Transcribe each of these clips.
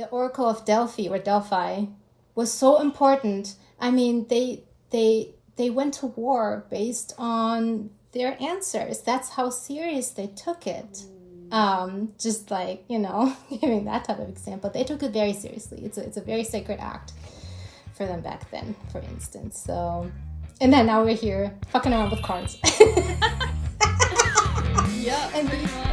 the Oracle of Delphi or Delphi was so important. I mean, they went to war based on their answers. That's how serious they took it. Just like, giving that type of example, they took it very seriously. It's a very sacred act for them back then, for instance. So, and then now we're here fucking around with cards. Yeah, and pretty much.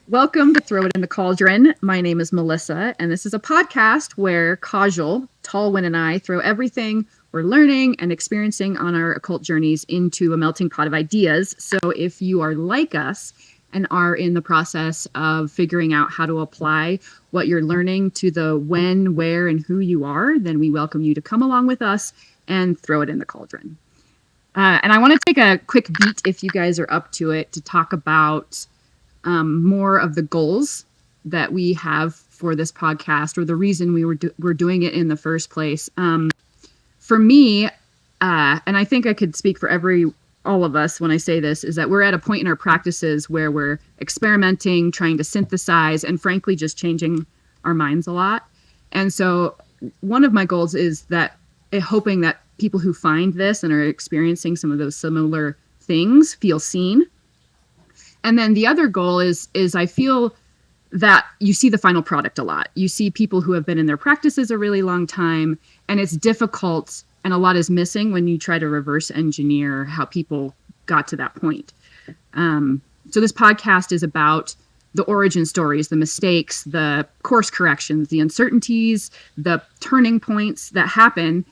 Welcome to Throw It in the Cauldron. My name is Melissa, and this is a podcast where Kajal, Tallwin, and I throw everything we're learning and experiencing on our occult journeys into a melting pot of ideas. So if you are like us and are in the process of figuring out how to apply what you're learning to the when, where, and who you are, then we welcome you to come along with us and throw it in the cauldron. And I want to take a quick beat, if you guys are up to it, to talk about more of the goals that we have for this podcast, or the reason we're doing it in the first place. For me, and I think I could speak for all of us when I say this, is that we're at a point in our practices where we're experimenting, trying to synthesize, and frankly, just changing our minds a lot. And so one of my goals is that hoping that people who find this and are experiencing some of those similar things feel seen. And then the other goal is I feel that you see the final product a lot. You see people who have been in their practices a really long time, and it's difficult, and a lot is missing when you try to reverse engineer how people got to that point. So this podcast is about the origin stories, the mistakes, the course corrections, the uncertainties, the turning points that happen.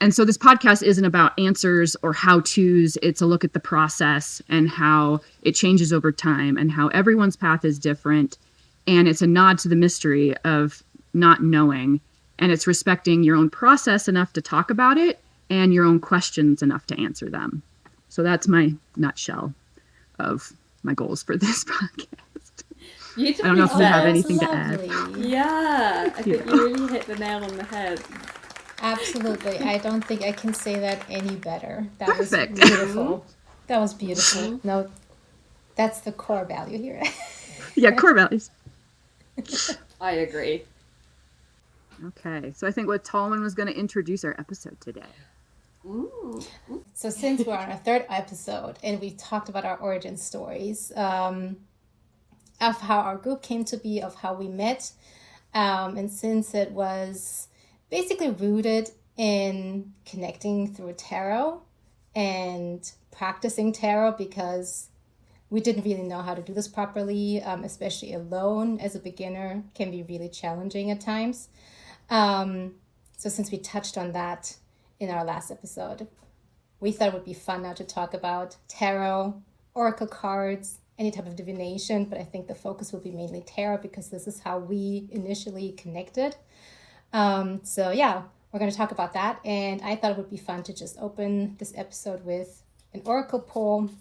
And so this podcast isn't about answers or how-tos. It's a look at the process and how it changes over time and how everyone's path is different. And it's a nod to the mystery of not knowing. And it's respecting your own process enough to talk about it and your own questions enough to answer them. So that's my nutshell of my goals for this podcast. I don't know if you have anything to add. Yeah, I think you really hit the nail on the head. Absolutely. I don't think I can say that any better. That Perfect. was beautiful. That was beautiful. No, that's the core value here. Yeah, core values. I agree. Okay, so I think Tallman was going to introduce our episode today. Ooh. So since we're on our third episode and we talked about our origin stories, of how our group came to be, of how we met, and since it was basically rooted in connecting through tarot and practicing tarot, because we didn't really know how to do this properly, especially alone as a beginner, can be really challenging at times. So since we touched on that in our last episode, we thought it would be fun now to talk about tarot, oracle cards, any type of divination, but I think the focus will be mainly tarot because this is how we initially connected. So yeah, we're going to talk about that. And I thought it would be fun to just open this episode with an oracle pull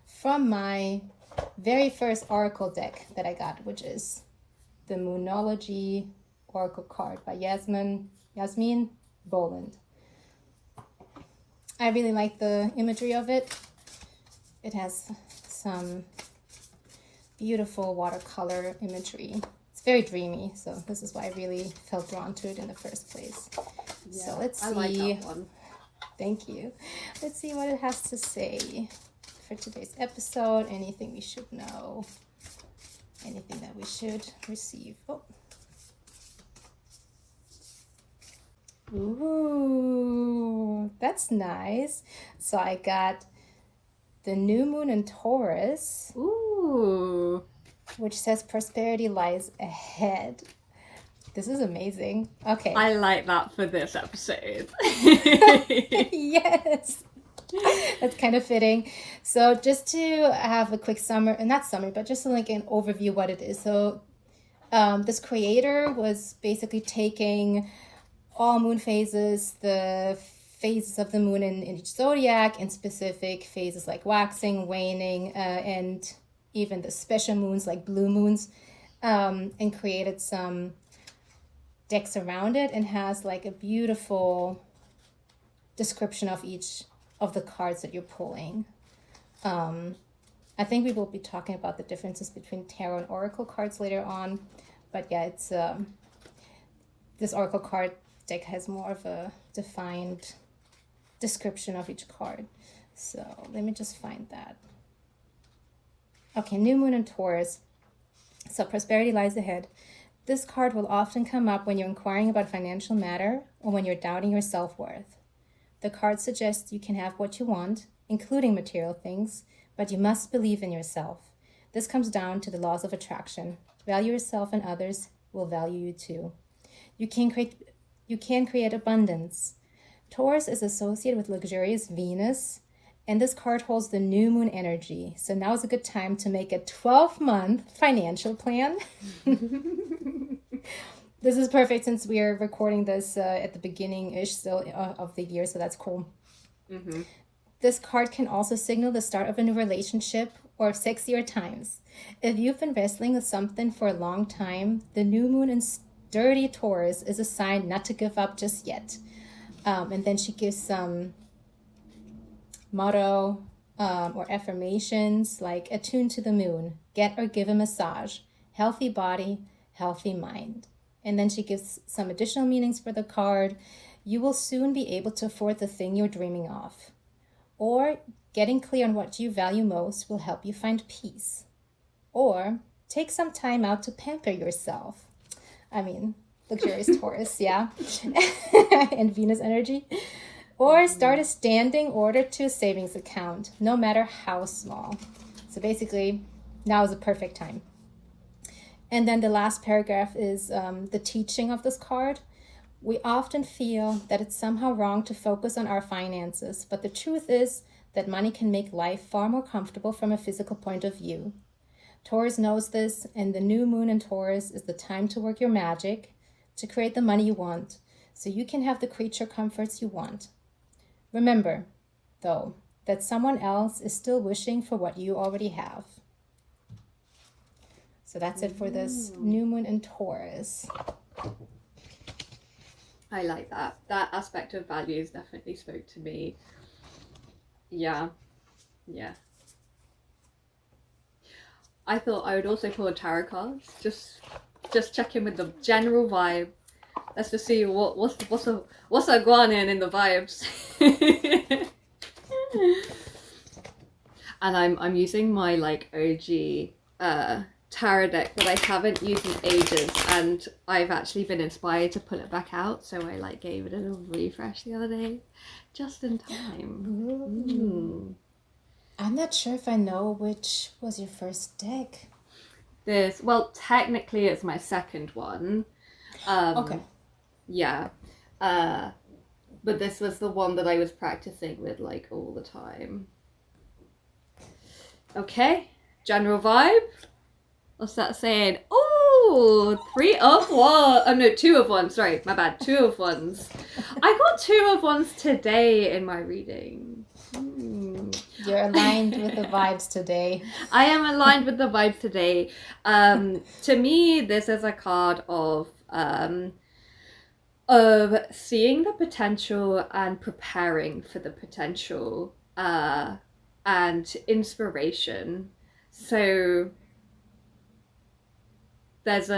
from my very first oracle deck that I got, which is the Moonology Oracle card by Yasmin Boland. I really like the imagery of it. It has some beautiful watercolor imagery. It's very dreamy, so this is why I really felt drawn to it in the first place. Yeah, so let's see. I like that one. Thank you. Let's see what it has to say for today's episode. Anything we should know. Anything that we should receive. Oh. Ooh, that's nice. So I got the new moon in Taurus. Ooh. Which says prosperity lies ahead. This is amazing. Okay. I like that for this episode. Yes. That's kind of fitting. So just to have a quick not summary, but just like an overview what it is. So this creator was basically taking all moon phases, the phases of the moon in each zodiac, and specific phases like waxing, waning, and even the special moons like blue moons, and created some decks around it, and has like a beautiful description of each of the cards that you're pulling. I think we will be talking about the differences between tarot and oracle cards later on, but yeah, it's this oracle card deck has more of a defined description of each card. So let me just find that. Okay, New Moon and Taurus. So prosperity lies ahead. This card will often come up when you're inquiring about financial matter or when you're doubting your self-worth. The card suggests you can have what you want, including material things, but you must believe in yourself. This comes down to the laws of attraction. Value yourself and others will value you too. You can create abundance. Taurus is associated with luxurious Venus, and this card holds the new moon energy. So now is a good time to make a 12-month financial plan. This is perfect since we are recording this at the beginning-ish still of the year, so that's cool. Mm-hmm. This card can also signal the start of a new relationship or sexier times. If you've been wrestling with something for a long time, the new moon in sturdy Taurus is a sign not to give up just yet. And then she gives some motto or affirmations like attune to the moon, get or give a massage, healthy body, healthy mind. And then she gives some additional meanings for the card. You will soon be able to afford the thing you're dreaming of. Or getting clear on what you value most will help you find peace. Or take some time out to pamper yourself. I mean, luxurious Taurus, yeah. And Venus energy. Or start a standing order to a savings account, no matter how small. So basically, now is the perfect time. And then the last paragraph is the teaching of this card. We often feel that it's somehow wrong to focus on our finances, but the truth is that money can make life far more comfortable from a physical point of view. Taurus knows this, and the new moon in Taurus is the time to work your magic, to create the money you want, so you can have the creature comforts you want. Remember, though, that someone else is still wishing for what you already have. So that's it for this new moon in Taurus. I like that. That aspect of values definitely spoke to me. Yeah. I thought I would also pull tarot cards. Just check in with the general vibe. Let's just see what's going on in the vibes. And I'm using my like OG tarot deck that I haven't used in ages, and I've actually been inspired to pull it back out, so I like gave it a little refresh the other day, just in time. I'm not sure if I know which was your first deck. Well, technically it's my second one. Okay. Yeah. But this was the one that I was practicing with like all the time. Okay, general vibe. What's that saying? Oh, 3 of 1. Oh no, 2 of 1. Sorry, my bad. 2 of 1s. I got 2 of 1s today in my reading. You're aligned with the vibes today. I am aligned with the vibes today. To me, this is a card of seeing the potential and preparing for the potential, and inspiration. So there's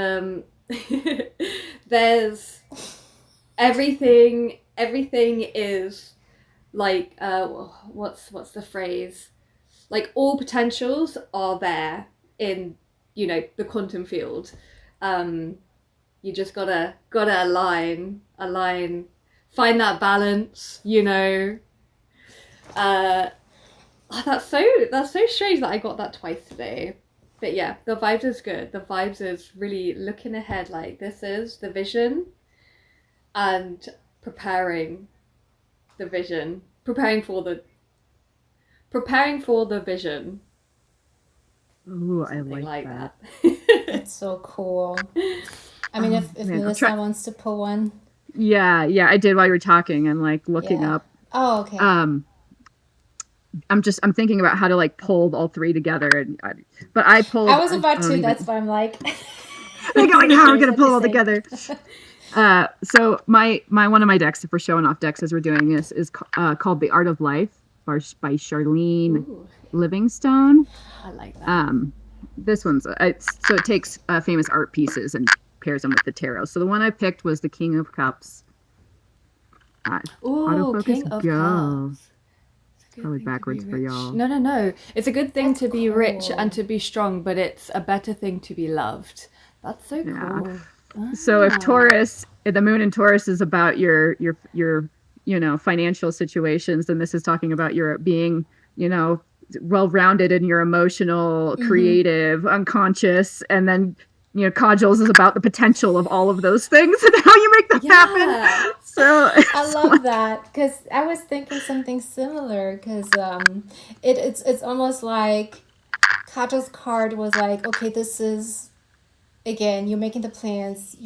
everything is like what's the phrase? Like all potentials are there in, you know, the quantum field. You just gotta align, find that balance, you know. That's so strange that I got that twice today. But yeah, the vibes is good. The vibes is really looking ahead, like this is the vision, and preparing the vision, preparing for the vision. Ooh, I Something like that. It's so cool. I mean, if Melissa wants to pull one. Yeah, I did while you were talking. I'm like looking up. Oh, okay. I'm thinking about how to like pull all 3 together, but I pulled. I was about to. That's why I'm like. Like, how are we gonna pull all together? So my one of my decks, if we're showing off decks as we're doing this, is called The Art of Life by Charlene Livingstone. I like that. This one's so it takes famous art pieces and pairs them with the tarot. So the one I picked was the King of Cups. Autofocus, King of go. Cups. Probably backwards for y'all. No. It's a good thing That's to be rich cool. and to be strong, but it's a better thing to be loved. That's so Yeah. cool. So if Taurus, if the moon in Taurus is about your financial situations, then this is talking about your being, well-rounded in your emotional, creative, unconscious, and then Caudals is about the potential of all of those things and how you make them happen. So I love that, because I was thinking something similar, because it's almost like Kato's card was like, okay, this is, again, you're making the plans,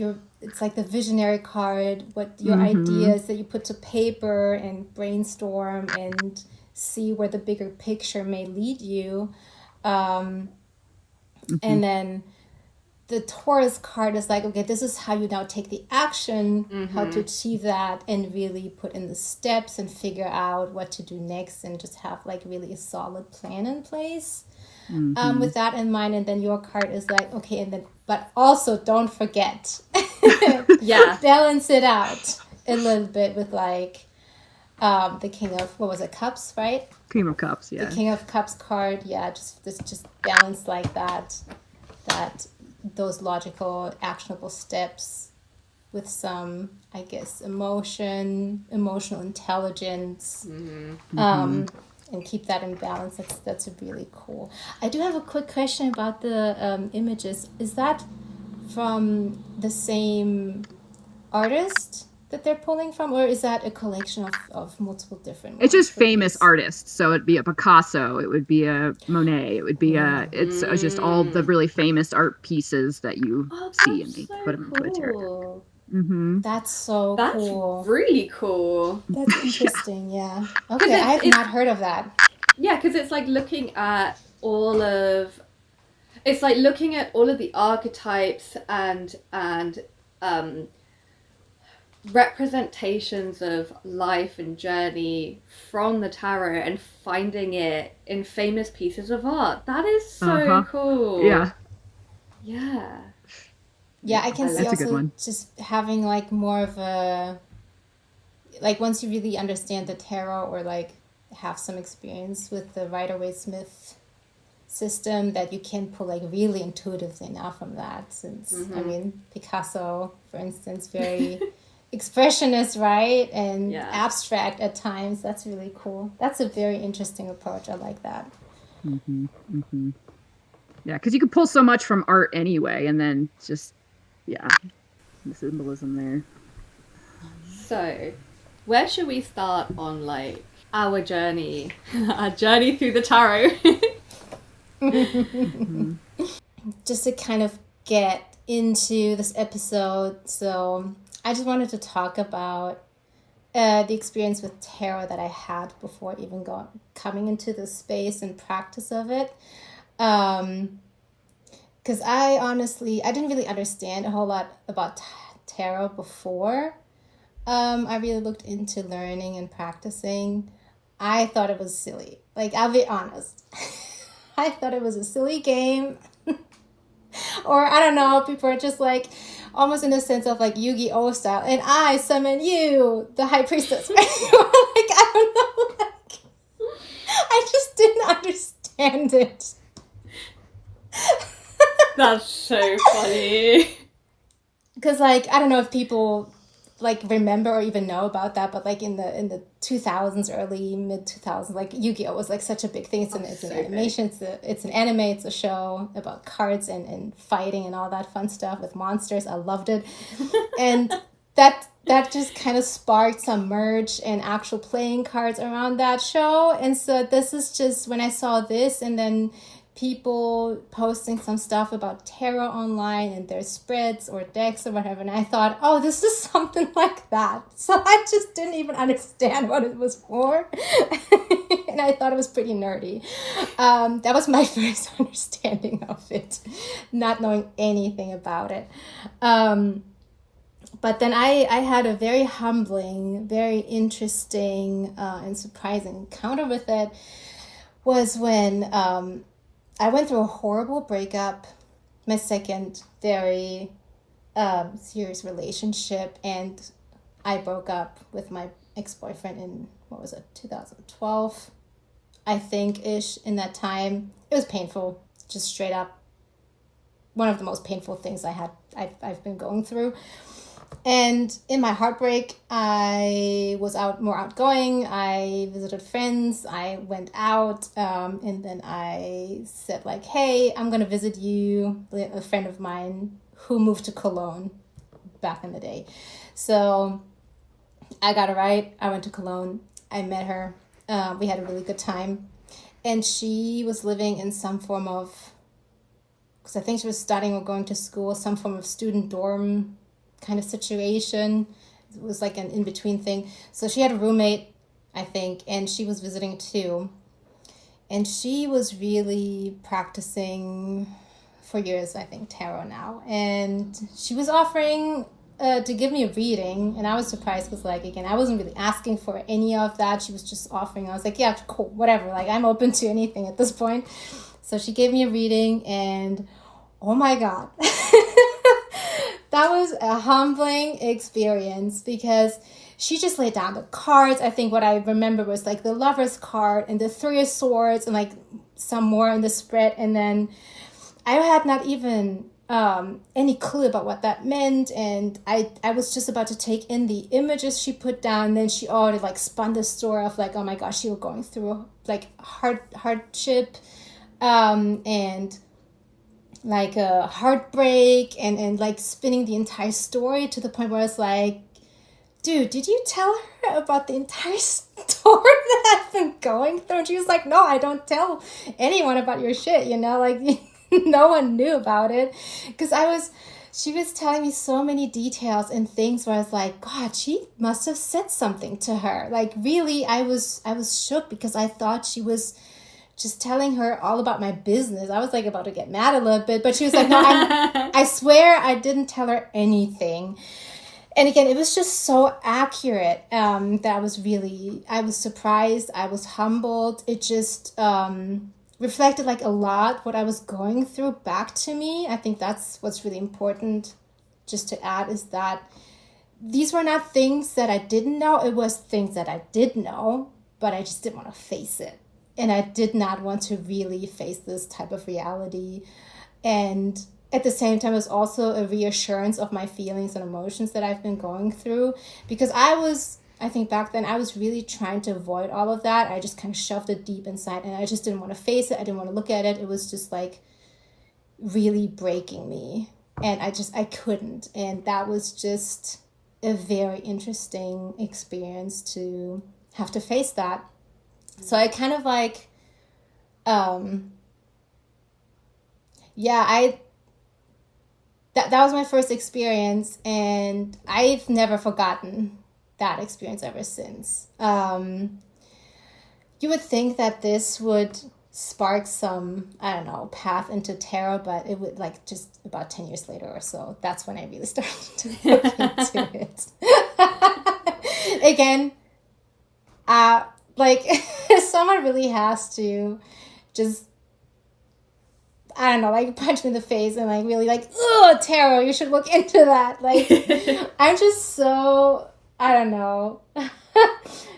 it's like the visionary card, what your ideas that you put to paper and brainstorm and see where the bigger picture may lead you. And then the Taurus card is like, okay, this is how you now take the action, how to achieve that, and really put in the steps and figure out what to do next, and just have like really a solid plan in place. With that in mind. And then your card is like, okay, and then, but also don't forget, balance it out a little bit with like the King of, what was it, Cups, right? King of Cups, yeah. The King of Cups card, just balance like that those logical, actionable steps with some, I guess, emotional intelligence, and keep that in balance. That's really cool. I do have a quick question about the images. Is that from the same artist that they're pulling from, or is that a collection of multiple different ones? It's just famous artists. So it'd be a Picasso, it would be a Monet, it would be it's just all the really famous art pieces that you see, and they put them into a tarot. That's so cool. That's really cool. That's interesting. Yeah. Okay, I have not heard of that. Yeah, because it's like looking at all of the archetypes and representations of life and journey from the tarot and finding it in famous pieces of art. That is so cool. Yeah, I can see that's also just having like more of a, like, once you really understand the tarot, or like have some experience with the Rider-Waite-Smith system, that you can pull like really intuitively now from that. Since I mean, Picasso, for instance, very expressionist, right? And abstract at times. That's really cool. That's a very interesting approach. I like that. Yeah, because you can pull so much from art anyway, and then just the symbolism there. So, where should we start on like our journey through the tarot? Just to kind of get into this episode, so I just wanted to talk about the experience with tarot that I had before even coming into the space and practice of it. Because I didn't really understand a whole lot about tarot before I really looked into learning and practicing. I thought it was silly. Like, I'll be honest. I thought it was a silly game. Or, I don't know, people are just like, almost in the sense of like Yu-Gi-Oh style, and I summon you, the high priestess. Like, I don't know, like, I just didn't understand it. That's so funny. Because, like, I don't know if people like remember or even know about that, but like in the 2000s, early mid 2000s, like Yu-Gi-Oh was like such a big thing. It's an animation, it's an anime, it's a show about cards and fighting and all that fun stuff with monsters. I loved it. And that just kind of sparked some merge and actual playing cards around that show. And so this is just when I saw this, and then people posting some stuff about tarot online and their spreads or decks or whatever, and I thought, oh, this is something like that. So I just didn't even understand what it was for. And I thought it was pretty nerdy. That was my first understanding of it, not knowing anything about it. But then I had a very humbling, very interesting and surprising encounter with it, was when I went through a horrible breakup, my second very serious relationship, and I broke up with my ex-boyfriend in, 2012, I think, ish, in that time. It was painful, just straight up one of the most painful things I've been going through. And in my heartbreak, I was more outgoing. I visited friends. I went out, and then I said like, "Hey, I'm gonna visit you." A friend of mine who moved to Cologne back in the day, so I got a ride. I went to Cologne. I met her. We had a really good time, and she was living in some form of, because I think she was studying or going to school, some form of student dorm kind of situation. It was like an in-between thing. So she had a roommate, I think, and she was visiting too. And she was really practicing for years, I think, tarot now. And she was offering to give me a reading. And I was surprised because, like, again, I wasn't really asking for any of that. She was just offering. I was like, yeah, cool, whatever. Like, I'm open to anything at this point. So she gave me a reading, and oh my God. That was a humbling experience, because she just laid down the cards. I think what I remember was like the Lover's card and the Three of Swords and like some more in the spread. And then I had not even any clue about what that meant. And I was just about to take in the images she put down. And then she already like spun the story of like, oh my gosh, she was going through like hardship and like a heartbreak, and like spinning the entire story to the point where it's like, dude, did you tell her about the entire story that I've been going through? And she was like, no, I don't tell anyone about your shit, like no one knew about it, because she was telling me so many details and things where I was like, God, she must have said something to her. Like, really, I was shook, because I thought she was just telling her all about my business. I was like about to get mad a little bit, but she was like, no, I swear I didn't tell her anything. And again, it was just so accurate that I was surprised. I was humbled. It just reflected like a lot what I was going through back to me. I think that's what's really important just to add, is that these were not things that I didn't know. It was things that I did know, but I just didn't want to face it. And I did not want to really face this type of reality. And at the same time, it was also a reassurance of my feelings and emotions that I've been going through. Because I think back then, I was really trying to avoid all of that. I just kind of shoved it deep inside, and I just didn't want to face it. I didn't want to look at it. It was just like really breaking me. And I couldn't. And that was just a very interesting experience to have to face that. So I kind of like, that was my first experience, and I've never forgotten that experience ever since. You would think that this would spark some, I don't know, path into tarot, but it would like just about 10 years later or so. That's when I really started to look into it. Again, like, someone really has to just, I don't know, like punch me in the face and like really like, oh, tarot, you should look into that. Like, I'm just so, I don't know.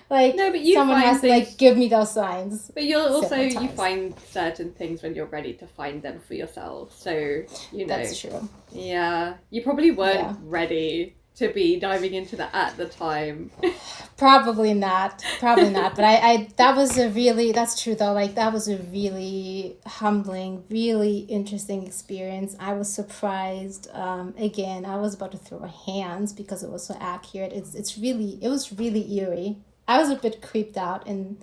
Like, no, but someone has to like give me those signs. But you'll also, you find certain things when you're ready to find them for yourself. So, That's true. Yeah. You probably weren't ready to be diving into that at the time. Probably not. But that's true though. Like, that was a really humbling, really interesting experience. I was surprised. Again, I was about to throw hands because it was so accurate. It was really eerie. I was a bit creeped out in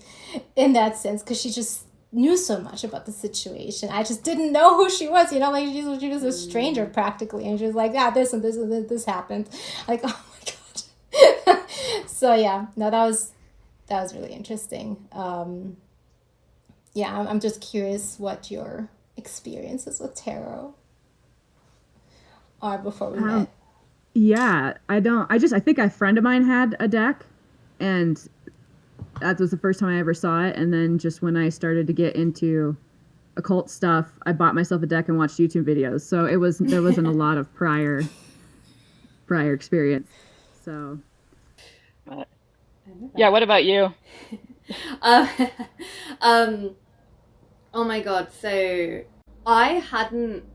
that sense, because she just knew so much about the situation. I just didn't know who she was, like she was a stranger practically, and she was like, this and this and this happened. Like, oh my God. So yeah, no, that was really interesting. I'm just curious what your experiences with tarot are before we met. Yeah, I think a friend of mine had a deck, and that was the first time I ever saw it. And then just when I started to get into occult stuff, I bought myself a deck and watched YouTube videos. So there wasn't a lot of prior experience. So yeah, what about you? um, um, oh my god, so I hadn't.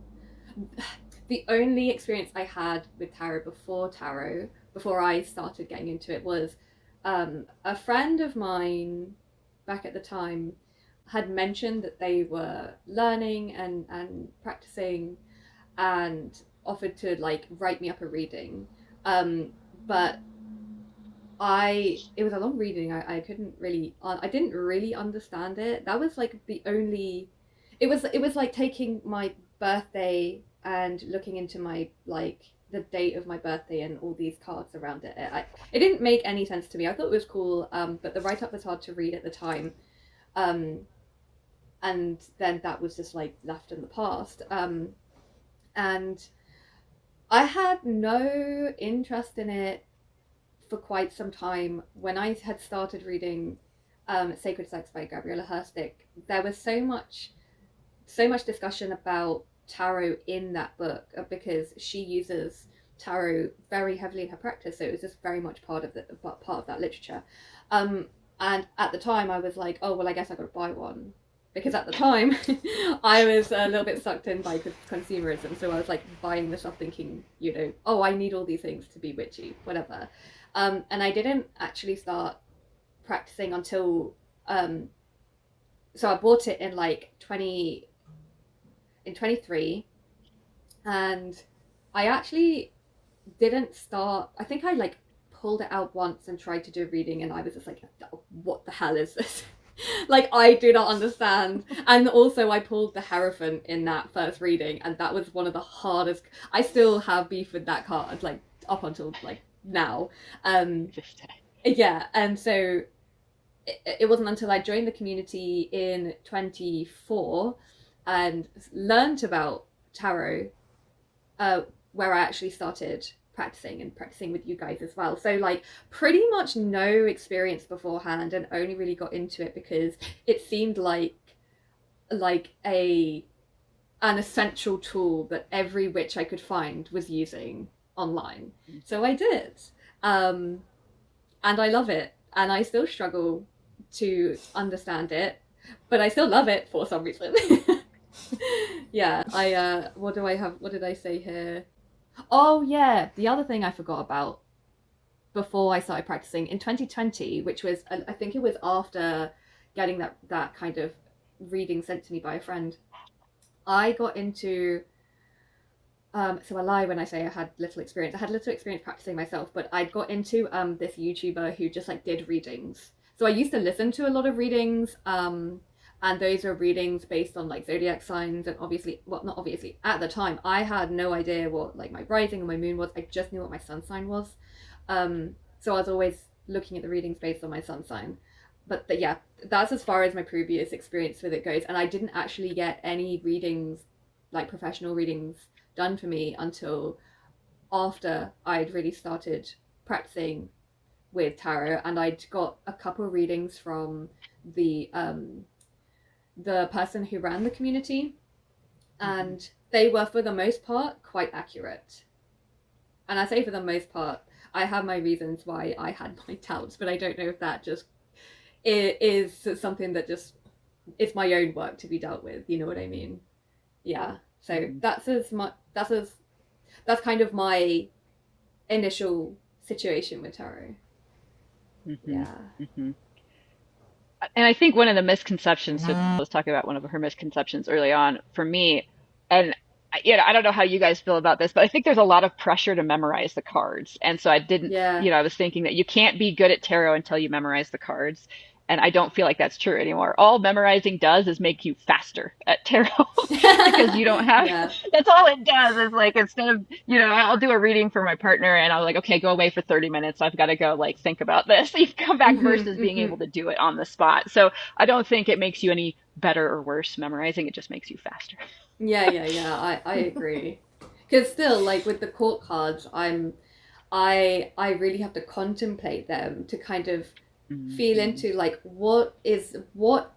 The only experience I had with tarot, before I started getting into it, was a friend of mine back at the time had mentioned that they were learning and practicing and offered to like write me up a reading. But it was a long reading. I couldn't really, I didn't really understand it. That was like the only, it was like taking my birthday and looking into my, like, the date of my birthday and all these cards around it. It didn't make any sense to me. I thought it was cool, but the write-up was hard to read at the time. And then that was just like left in the past. And I had no interest in it for quite some time. When I had started reading Sacred Sex by Gabriella Herstick, there was so much discussion about tarot in that book, because she uses tarot very heavily in her practice, so it was just very much part of that literature. And at the time I was like, oh well, I guess I gotta buy one, because at the time I was a little bit sucked in by consumerism, so I was like buying this stuff thinking, you know, oh, I need all these things to be witchy, whatever. And I didn't actually start practicing until so I bought it in like 23, and I actually didn't start. I think I like pulled it out once and tried to do a reading, and I was just like, what the hell is this? Like, I do not understand. And also I pulled the Hierophant in that first reading, and that was one of the hardest. I still have beef with that card, like up until like now. Yeah, and so it wasn't until I joined the community in 24 and learned about tarot where I actually started practicing with you guys as well. So like pretty much no experience beforehand, and only really got into it because it seemed like an essential tool that every witch I could find was using online. So I did. And I love it, and I still struggle to understand it, but I still love it for some reason. Yeah, what did I say here? Oh yeah, the other thing I forgot about before I started practicing in 2020, which was, I think it was after getting that kind of reading sent to me by a friend, I got into so I lie when I say I had little experience. I had little experience practicing myself, but I got into this YouTuber who just like did readings. So I used to listen to a lot of readings, and those are readings based on like zodiac signs, and obviously, well, not obviously, at the time I had no idea what like my rising and my moon was. I just knew what my sun sign was. So I was always looking at the readings based on my sun sign. But yeah, that's as far as my previous experience with it goes, and I didn't actually get any readings, like professional readings, done for me until after I'd really started practicing with tarot, and I'd got a couple of readings from the person who ran the community, and they were for the most part quite accurate. And I say for the most part, I have my reasons why I had my doubts, but I don't know if that just is something that just is my own work to be dealt with, you know what I mean? Yeah. So that's kind of my initial situation with tarot. Mm-hmm. Yeah. Mm-hmm. And I think one of the misconceptions, so I was talking about one of her misconceptions early on for me, and I don't know how you guys feel about this, but I think there's a lot of pressure to memorize the cards. And so I didn't, Yeah. I was thinking that you can't be good at tarot until you memorize the cards. And I don't feel like that's true anymore. All memorizing does is make you faster at tarot because you don't have, Yeah. that's all it does is like, instead of, I'll do a reading for my partner and I'm like, okay, go away for 30 minutes. I've got to go like think about this. You come back versus being able to do it on the spot. So I don't think it makes you any better or worse memorizing. It just makes you faster. Yeah. I agree. Because still, like with the court cards, I really have to contemplate them to kind of feel into like what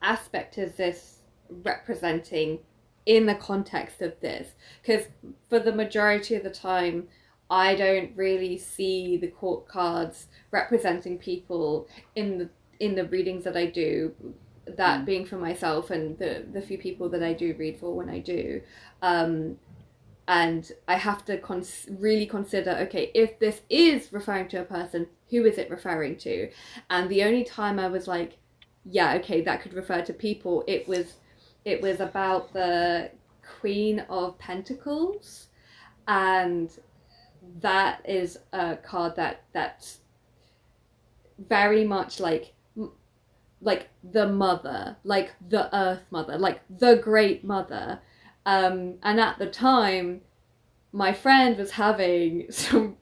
aspect is this representing in the context of this, because for the majority of the time I don't really see the court cards representing people in the readings that I do, that being for myself and the few people that I do read for when I do. And I have to really consider, okay, if this is referring to a person, who is it referring to? And the only time I was like, yeah, okay, that could refer to people, it was about the Queen of Pentacles, and that is a card that's very much like the mother, like the earth mother, like the great mother. And at the time, my friend was having some.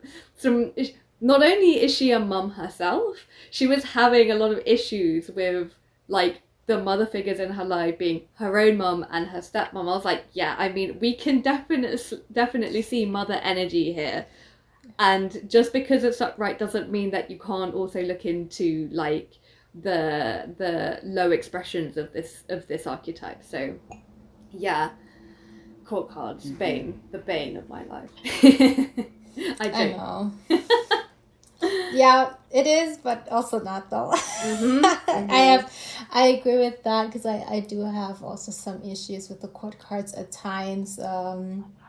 Not only is she a mum herself, she was having a lot of issues with like the mother figures in her life being her own mum and her stepmom. I was like, yeah, I mean, we can definitely see mother energy here. And just because it's upright doesn't mean that you can't also look into like the low expressions of this archetype. So yeah, court cards, the bane of my life. I know. Yeah, it is, but also not though. I agree with that, because I do have also some issues with the court cards at times.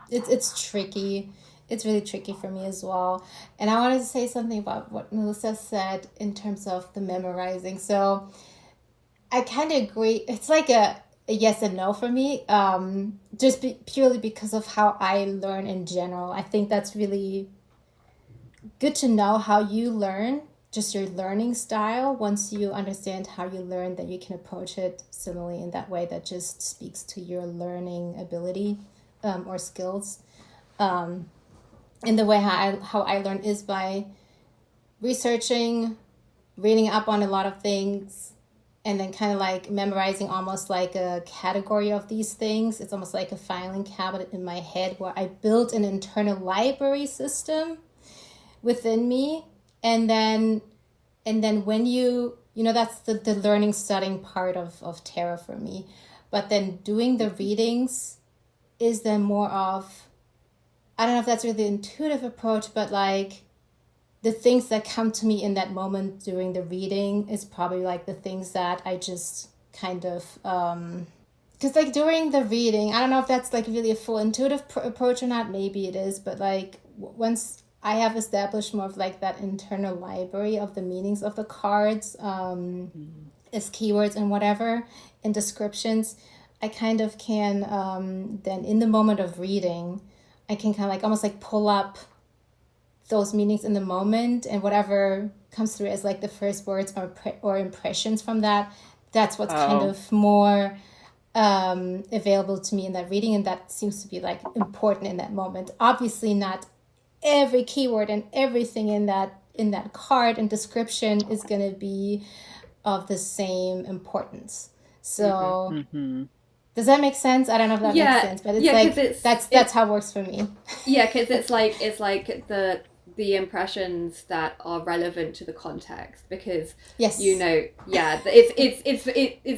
It's tricky. It's really tricky for me as well. And I wanted to say something about what Melissa said in terms of the memorizing. So I kind of agree. It's like a yes and no for me, just purely because of how I learn in general. I think that's really good to know how you learn, just your learning style. Once you understand how you learn, then you can approach it similarly in that way that just speaks to your learning ability or skills. And the way how I learn is by researching, reading up on a lot of things, and then kind of like memorizing almost like a category of these things. It's almost like a filing cabinet in my head where I built an internal library system within me. And then when you that's the learning, studying part of tarot for me. But then doing the readings is then more of, I don't know if that's really the intuitive approach, but like the things that come to me in that moment during the reading is probably like the things that I just kind of, because like during the reading, I don't know if that's like really a full intuitive approach or not, maybe it is, but like once I have established more of like that internal library of the meanings of the cards, as keywords and whatever, and descriptions, I kind of can, then in the moment of reading, I can kind of like almost like pull up those meanings in the moment, and whatever comes through as like the first words or impressions from that, that's what's kind of more available to me in that reading, and that seems to be like important in that moment. Obviously not every keyword and everything in that card and description is going to be of the same importance. So does that make sense? I don't know if that makes sense, but it's like that's how it works for me. Yeah, because it's like the impressions that are relevant to the context, because it's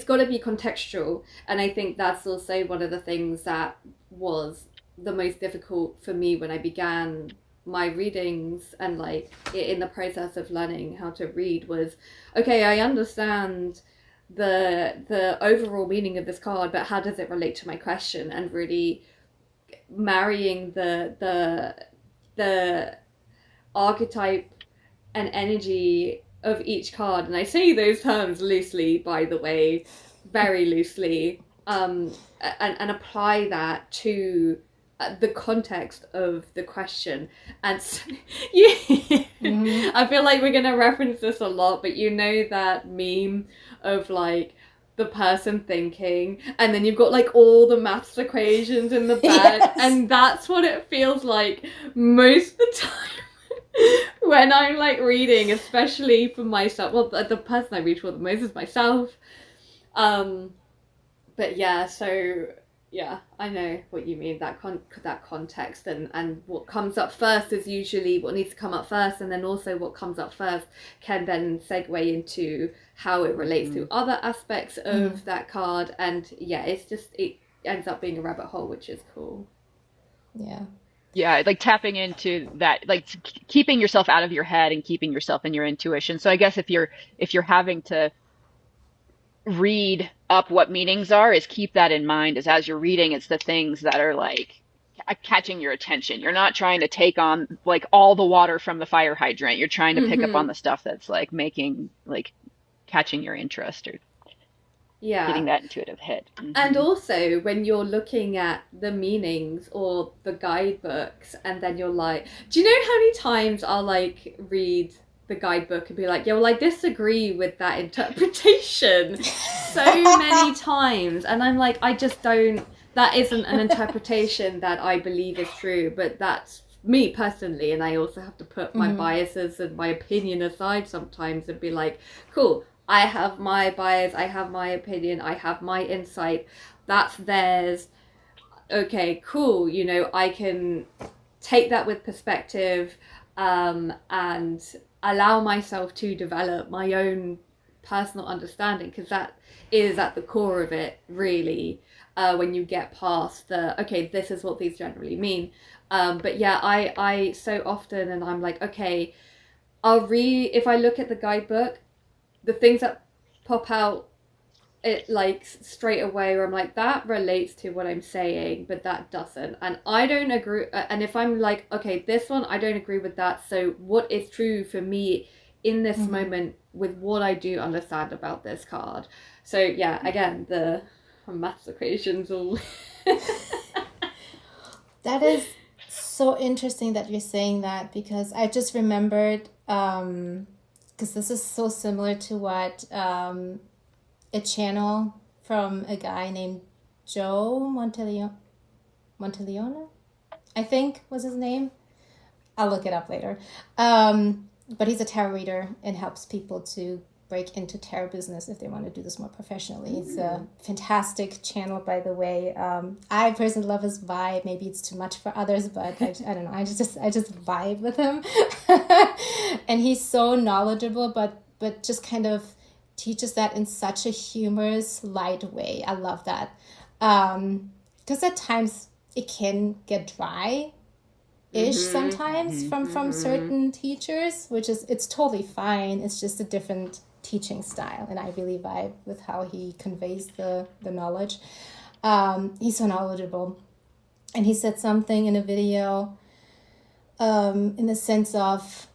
got to be contextual, and I think that's also one of the things that was the most difficult for me when I began my readings and like in the process of learning how to read was, okay, I understand the overall meaning of this card, but how does it relate to my question, and really marrying the archetype and energy of each card. And I say those terms loosely, by the way, very loosely, and apply that to the context of the question. And so, I feel like we're going to reference this a lot, but you know that meme of like the person thinking, and then you've got like all the maths equations in the back, and that's what it feels like most of the time when I'm like reading, especially for myself. Well, the person I read for the most is myself. But yeah, so Yeah, I know what you mean. That that context and what comes up first is usually what needs to come up first, and then also what comes up first can then segue into how it relates to other aspects of that card. And yeah, it ends up being a rabbit hole, which is cool. Yeah. Yeah, like tapping into that, like keeping yourself out of your head and keeping yourself in your intuition. So I guess if you're having to read up what meanings are, is keep that in mind, as you're reading, it's the things that are like catching your attention. You're not trying to take on like all the water from the fire hydrant. You're trying to pick up on the stuff that's like making like catching your interest or getting that intuitive hit. And also when you're looking at the meanings or the guidebooks, and then you're like, do you know how many times I'll like read the guidebook and be like, yeah, well, I disagree with that interpretation so many times, and I'm like, I just don't, that isn't an interpretation that I believe is true, but that's me personally, and I also have to put my biases and my opinion aside sometimes and be like, cool, I have my bias, I have my opinion, I have my insight, that's theirs. Okay, cool, you know, I can take that with perspective, and allow myself to develop my own personal understanding, because that is at the core of it, really, when you get past the, okay, this is what these generally mean. But yeah, I so often, and I'm like, okay, if I look at the guidebook, the things that pop out it like straight away, where I'm like, that relates to what I'm saying, but that doesn't, and I don't agree. And if I'm like, okay, this one I don't agree with that, so what is true for me in this moment with what I do understand about this card? So yeah, again, the maths equations all That is so interesting that you're saying that, because I just remembered, because this is so similar to what a channel from a guy named Joe Monteleone, I think was his name. I'll look it up later. But he's a tarot reader and helps people to break into tarot business if they want to do this more professionally. It's a fantastic channel, by the way. I personally love his vibe. Maybe it's too much for others, but I don't know. I just vibe with him. And he's so knowledgeable, but just kind of teaches that in such a humorous, light way. I love that. Because at times it can get dry-ish sometimes from certain teachers, which is, it's totally fine. It's just a different teaching style, and I really vibe with how he conveys the knowledge. He's so knowledgeable. And he said something in a video in the sense of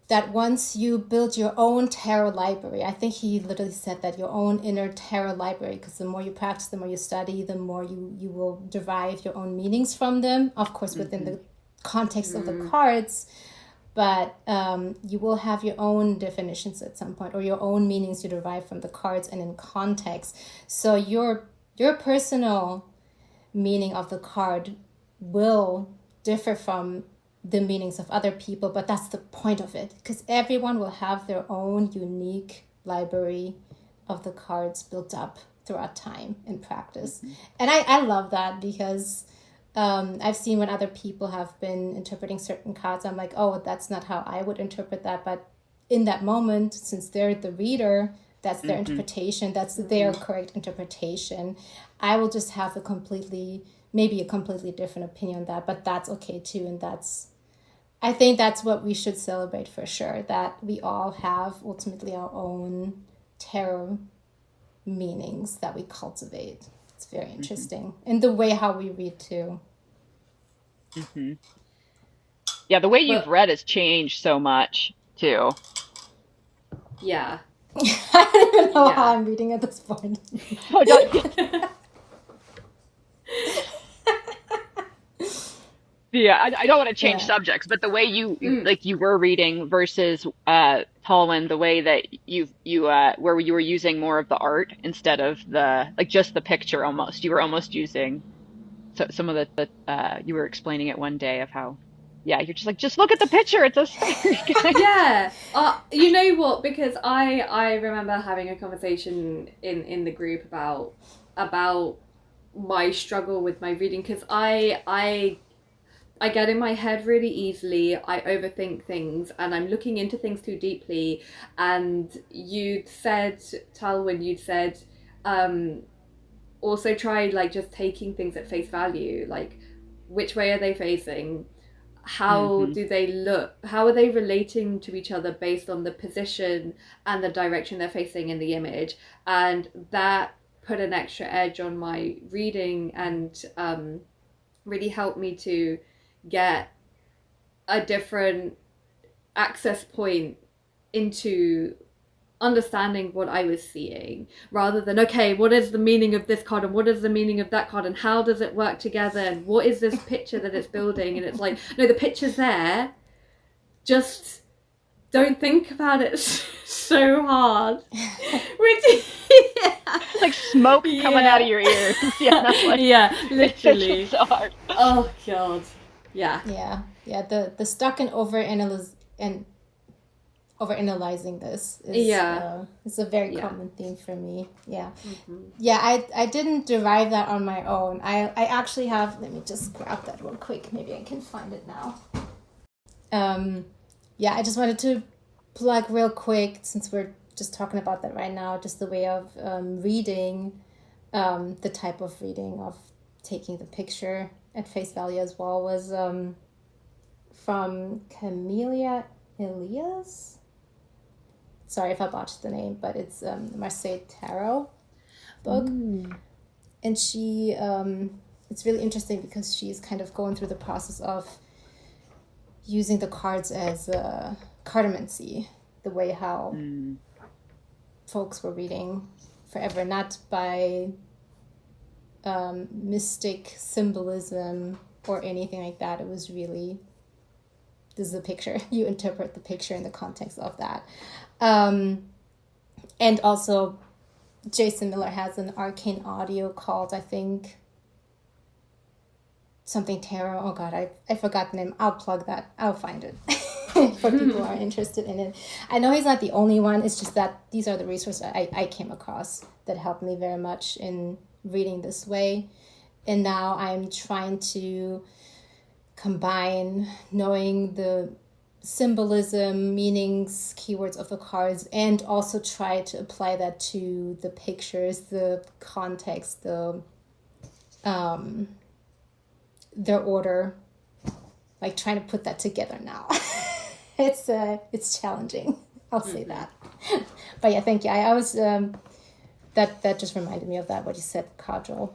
that once you build your own tarot library, I think he literally said that your own inner tarot library, because the more you practice, the more you study, the more you will derive your own meanings from them, of course, within the context of the cards, but you will have your own definitions at some point, or your own meanings you derive from the cards and in context. So your personal meaning of the card will differ from the meanings of other people, but that's the point of it, because everyone will have their own unique library of the cards built up throughout time and practice. And I love that, because I've seen when other people have been interpreting certain cards, I'm like, oh, that's not how I would interpret that. But in that moment, since they're the reader, that's their interpretation, that's their correct interpretation. I will just have maybe a completely different opinion on that, but that's okay too. And I think that's what we should celebrate for sure, that we all have ultimately our own tarot meanings that we cultivate. It's very interesting. And the way how we read too. Yeah, the way you've read has changed so much too. Yeah. I don't even know how I'm reading at this point. Oh, don't- Yeah, I don't want to change subjects, but the way you like you were reading versus Tolwyn, the way that you where you were using more of the art instead of the like just the picture almost. You were almost using some of the you were explaining it one day of how you're just like, just look at the picture, it's a scary guy. Yeah. You know what? Because I remember having a conversation in the group about my struggle with my reading, because I get in my head really easily. I overthink things and I'm looking into things too deeply. And you'd said, Talwyn, you'd said, also try like just taking things at face value, like which way are they facing? How do they look? How are they relating to each other based on the position and the direction they're facing in the image? And that put an extra edge on my reading and really helped me to get a different access point into understanding what I was seeing, rather than, okay, what is the meaning of this card and what is the meaning of that card and how does it work together and what is this picture that it's building? And it's like, no, the picture's there, just don't think about it so hard. Which, It's like smoke coming out of your ears. Yeah, that's like, yeah, literally. It's so hard. Oh god. Yeah. Yeah. The stuck and overanalyzing this is it's a very common theme for me. Yeah. I didn't derive that on my own. I actually have, let me just grab that real quick, maybe I can find it now. I just wanted to plug real quick, since we're just talking about that right now, just the way of reading, the type of reading of taking the picture at face value as well, was from Camellia Elias. Sorry if I botched the name, but it's Marseille Tarot book. And she, it's really interesting because she's kind of going through the process of using the cards as cartomancy, the way how folks were reading forever, not by mystic symbolism or anything like that. It was really, this is a picture. You interpret the picture in the context of that. And also, Jason Miller has an Arcane audio called, I think, something tarot. Oh God, I forgot the name. I'll plug that. I'll find it for people who are interested in it. I know he's not the only one. It's just that these are the resources I came across that helped me very much in reading this way. And now I'm trying to combine knowing the symbolism, meanings, keywords of the cards, and also try to apply that to the pictures, the context, their order, like trying to put that together now. It's challenging, I'll say that. But yeah, thank you. I was that just reminded me of that, what you said, Kajal.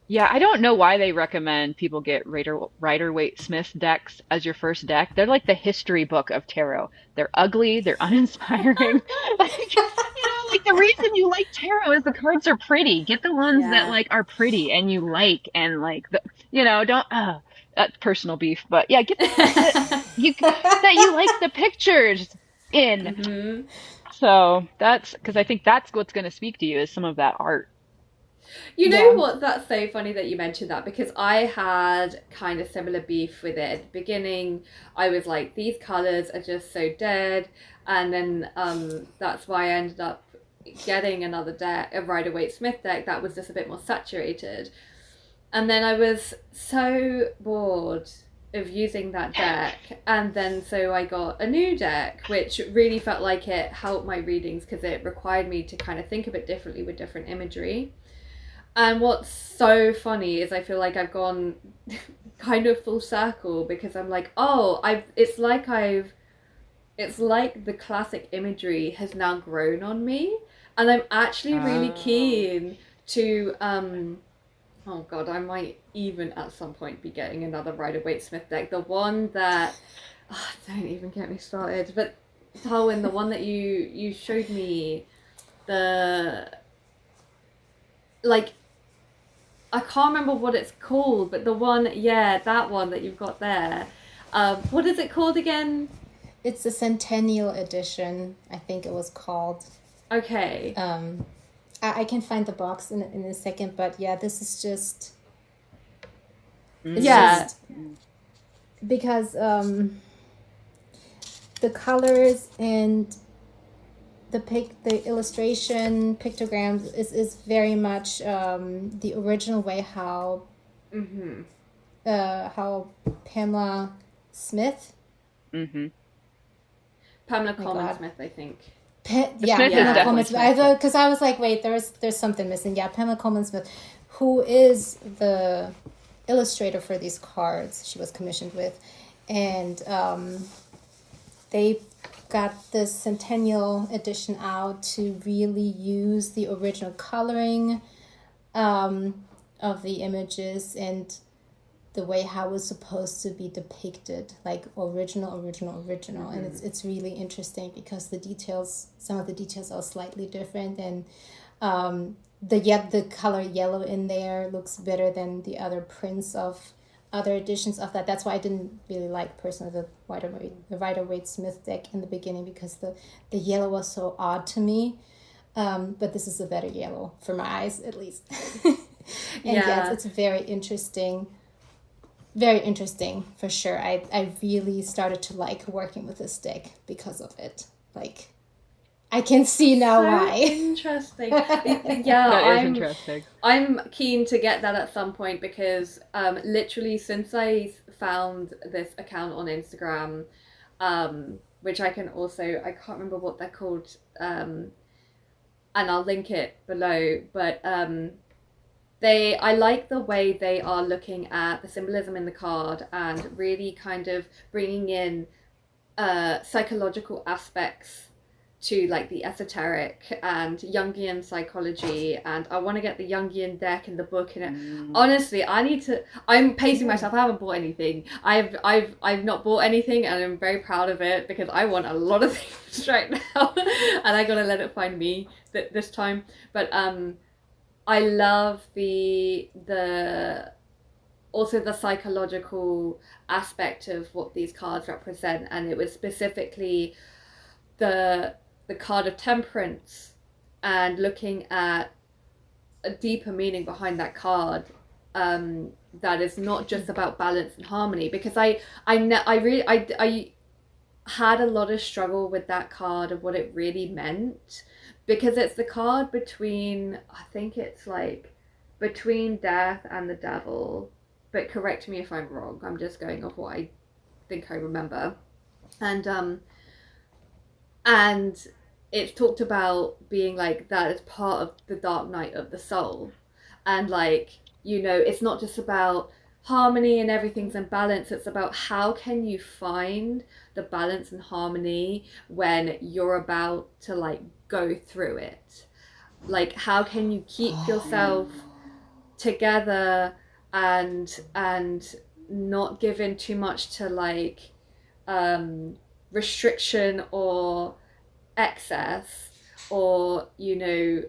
Yeah, I don't know why they recommend people get Rider-Waite-Smith decks as your first deck. They're like the history book of tarot. They're ugly, they're uninspiring. Like the reason you like tarot is the cards are pretty. Get the ones that like are pretty and you like, and like don't that's personal beef, but yeah, get the ones that you like the pictures in. So that's because I think that's what's going to speak to you, is some of that art. You know what? That's so funny that you mentioned that, because I had kind of similar beef with it. At the beginning, I was like, these colours are just so dead. And then that's why I ended up getting another deck, a Rider-Waite-Smith deck that was just a bit more saturated. And then I was so bored of using that deck. And then so I got a new deck, which really felt like it helped my readings because it required me to kind of think a bit differently with different imagery. And what's so funny is I feel like I've gone kind of full circle, because I'm like, it's like the classic imagery has now grown on me, and I'm actually really keen to oh god, I might even at some point be getting another Rider-Waite-Smith deck. The one that don't even get me started, but Talwyn, the one that you showed me, I can't remember what it's called, but the one, that one that you've got there. What is it called again? It's the Centennial Edition, I think it was called. Okay. I can find the box in a second, but yeah, this is just... Just, because the colors and the illustration pictograms is very much the original way how Pamela Smith. Mm-hmm. Pamela my Coleman God. Smith, I think. Yeah, Smith is Pamela definitely Coleman Smith. Smith. Because I was like, wait, there's something missing. Yeah, Pamela Coleman Smith, who is the illustrator for these cards she was commissioned with, and they got this centennial edition out to really use the original coloring of the images and the way how it was supposed to be depicted, like original, and it's really interesting because some of the details are slightly different, and the color yellow in there looks better than the other prints of other editions of that. That's why I didn't really like personally the Rider-Waite-Smith deck in the beginning, because the yellow was so odd to me. But this is a better yellow for my eyes, at least. And yes, it's very interesting. Very interesting, for sure. I really started to like working with this deck because of it. Like, I can see now So why. interesting. That is interesting. I'm keen to get that at some point, because literally since I found this account on Instagram, which I can't remember what they're called, and I'll link it below, but I like the way they are looking at the symbolism in the card and really kind of bringing in psychological aspects to like the esoteric and Jungian psychology, and I want to get the Jungian deck in the book in it. Honestly, I'm pacing myself. I haven't bought anything. I've not bought anything, and I'm very proud of it because I want a lot of things right now and I gotta let it find me this time. But I love also the psychological aspect of what these cards represent, and it was specifically the card of temperance, and looking at a deeper meaning behind that card, that is not just about balance and harmony, because I had a lot of struggle with that card of what it really meant, because it's the card between, I think it's like between death and the devil, but correct me if I'm wrong, I'm just going off what I think I remember. And it's talked about being like that as part of the dark night of the soul, and like, you know, it's not just about harmony and everything's in balance, it's about how can you find the balance and harmony when you're about to like go through it. Like, how can you keep yourself together and not give in too much to like restriction or excess, or, you know,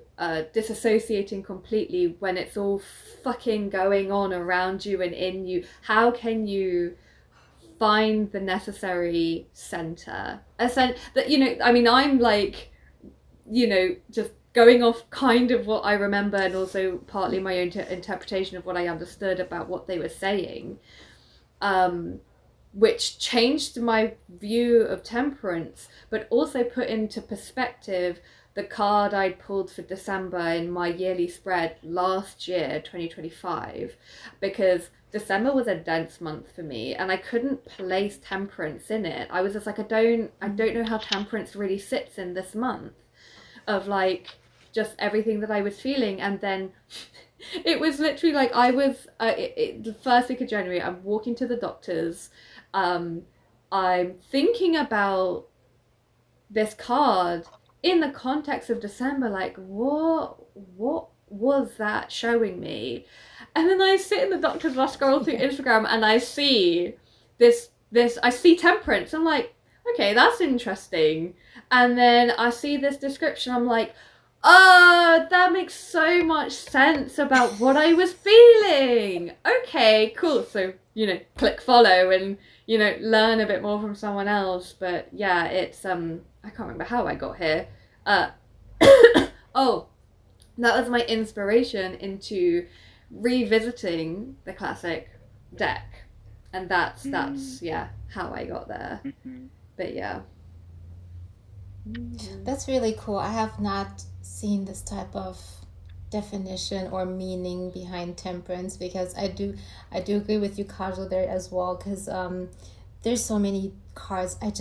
disassociating completely when it's all fucking going on around you and in you. How can you find the necessary center? That, you know, I mean, I'm like, you know, just going off kind of what I remember, and also partly my own interpretation of what I understood about what they were saying, which changed my view of temperance, but also put into perspective the card I'd pulled for December in my yearly spread last year, 2025, because December was a dense month for me and I couldn't place temperance in it. I was just like, I don't know how temperance really sits in this month of like just everything that I was feeling. And then it was literally like I was the first week of January, I'm walking to the doctor's, I'm thinking about this card in the context of December, like what was that showing me? And then I sit in the doctor's, I scroll through Instagram and I see this I see temperance. I'm like, okay, that's interesting. And then I see this description, I'm like, oh, that makes so much sense about what I was feeling. Okay, cool. So, you know, click follow and, you know, learn a bit more from someone else. But yeah, it's I can't remember how I got here. Oh, that was my inspiration into revisiting the classic deck, and that's yeah how I got there. But yeah. That's really cool. I have not seen this type of definition or meaning behind temperance, because I do agree with you, Kajal, there as well, because there's so many cards I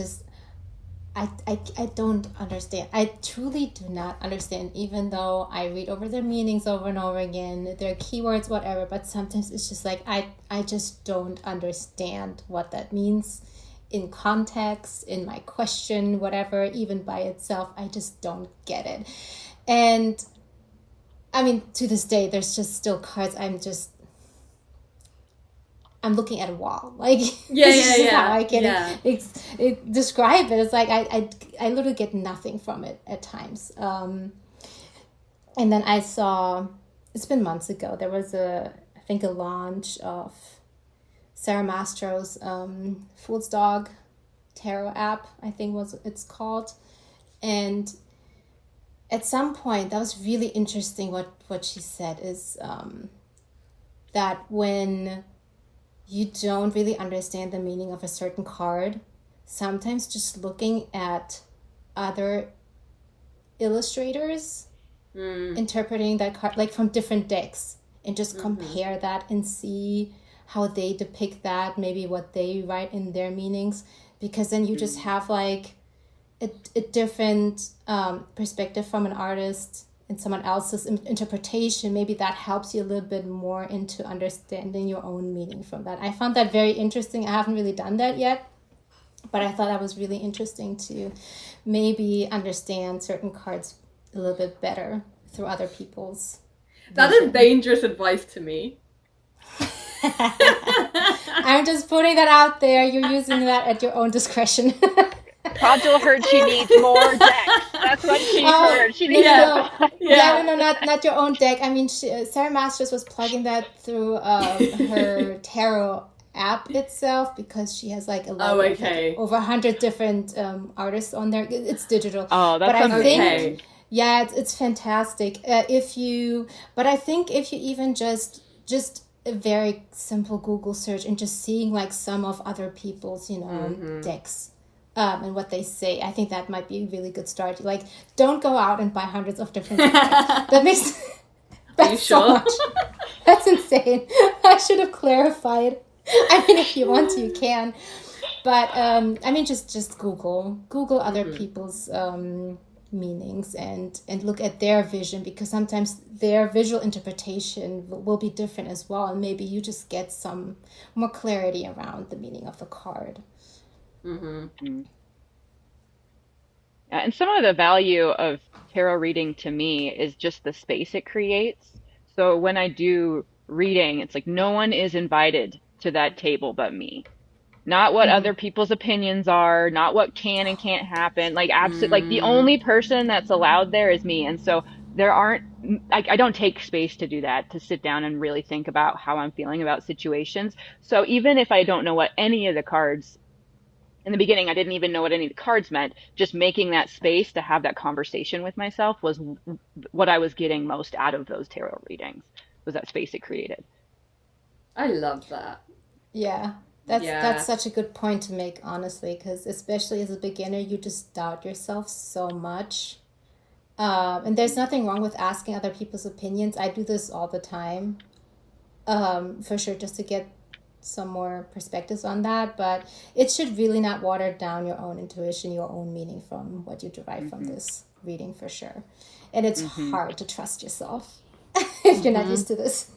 don't understand. I truly do not understand, even though I read over their meanings over and over again, their keywords, whatever, but sometimes it's just like I just don't understand what that means in context, in my question, whatever, even by itself. I just don't get it. And I mean, to this day, there's just still cards I'm looking at a wall. Like, Yeah, this is yeah, just yeah. how I can Yeah. describe it. It's like I literally get nothing from it at times. And then I saw, it's been months ago, there was I think a launch of SARA MASTROS Fool's Dog Tarot app, I think it's called. And at some point, that was really interesting what she said is that when you don't really understand the meaning of a certain card, sometimes just looking at other illustrators interpreting that card, like from different decks, and just compare that and see how they depict that, maybe what they write in their meanings, because then you just have like a different perspective from an artist and someone else's interpretation. Maybe that helps you a little bit more into understanding your own meaning from that. I found that very interesting. I haven't really done that yet, but I thought that was really interesting to maybe understand certain cards a little bit better through other people's That is dangerous advice to me. I'm just putting that out there. You're using that at your own discretion. Kajal heard she needs more decks. That's what she heard. She needs no, not your own deck. I mean, SARA MASTROS was plugging that through her tarot app itself, because she has like a lot of like, over 100 different artists on there. It's digital. Oh, that's but I think, okay. yeah, it's fantastic. But I think if you even just a very simple Google search and just seeing like some of other people's, decks. And what they say, I think that might be a really good start. Like, don't go out and buy hundreds of different decks. That makes Are you sure? so much. That's insane. I should have clarified. I mean, if you want to, you can. But I mean, just Google other people's meanings and look at their vision, because sometimes their visual interpretation will be different as well, and maybe you just get some more clarity around the meaning of the card. And some of the value of tarot reading to me is just the space it creates. So when I do reading, it's like no one is invited to that table but me. Not what other people's opinions are, not what can and can't happen. Like like the only person that's allowed there is me. And so there aren't, I don't take space to do that, to sit down and really think about how I'm feeling about situations. So even if I don't know what any of the cards, in the beginning, I didn't even know what any of the cards meant. Just making that space to have that conversation with myself was what I was getting most out of those tarot readings, was that space it created. I love that. Yeah. That's such a good point to make, honestly, because especially as a beginner, you just doubt yourself so much. And there's nothing wrong with asking other people's opinions. I do this all the time, for sure, just to get some more perspectives on that. But it should really not water down your own intuition, your own meaning from what you derive from this reading, for sure. And it's hard to trust yourself if you're not used to this.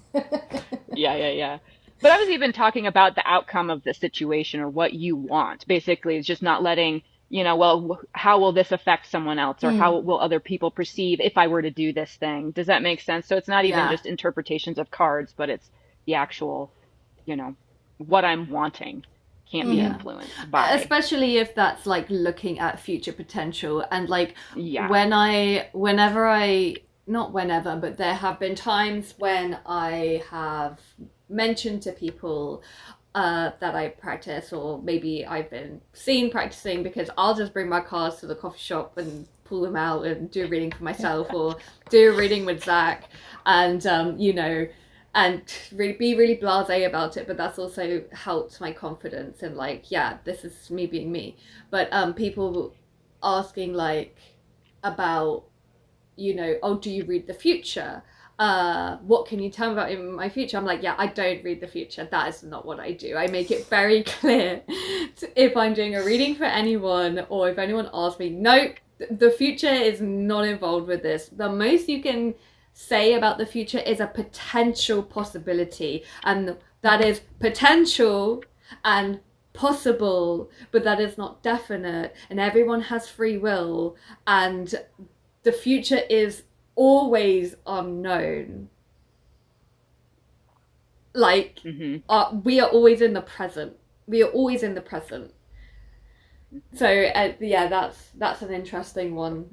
Yeah. But I was even talking about the outcome of the situation, or what you want. Basically, it's just not letting, well, how will this affect someone else, or how will other people perceive if I were to do this thing? Does that make sense? So it's not even just interpretations of cards, but it's the actual, what I'm wanting can't be influenced by. Especially if that's like looking at future potential. And like not whenever, but there have been times when I have mentioned to people that I practice, or maybe I've been seen practicing, because I'll just bring my cards to the coffee shop and pull them out and do a reading for myself, or do a reading with Zach, and and be really blasé about it. But that's also helped my confidence, and like, yeah, this is me being me. But people asking like about, you know, oh, do you read the future? What can you tell me about in my future? I'm like, yeah, I don't read the future. That is not what I do. I make it very clear if I'm doing a reading for anyone, or if anyone asks me, nope, the future is not involved with this. The most you can say about the future is a potential possibility, and that is potential and possible, but that is not definite, and everyone has free will, and the future is always unknown. Like, we are always in the present. We are always in the present. So yeah, that's an interesting one.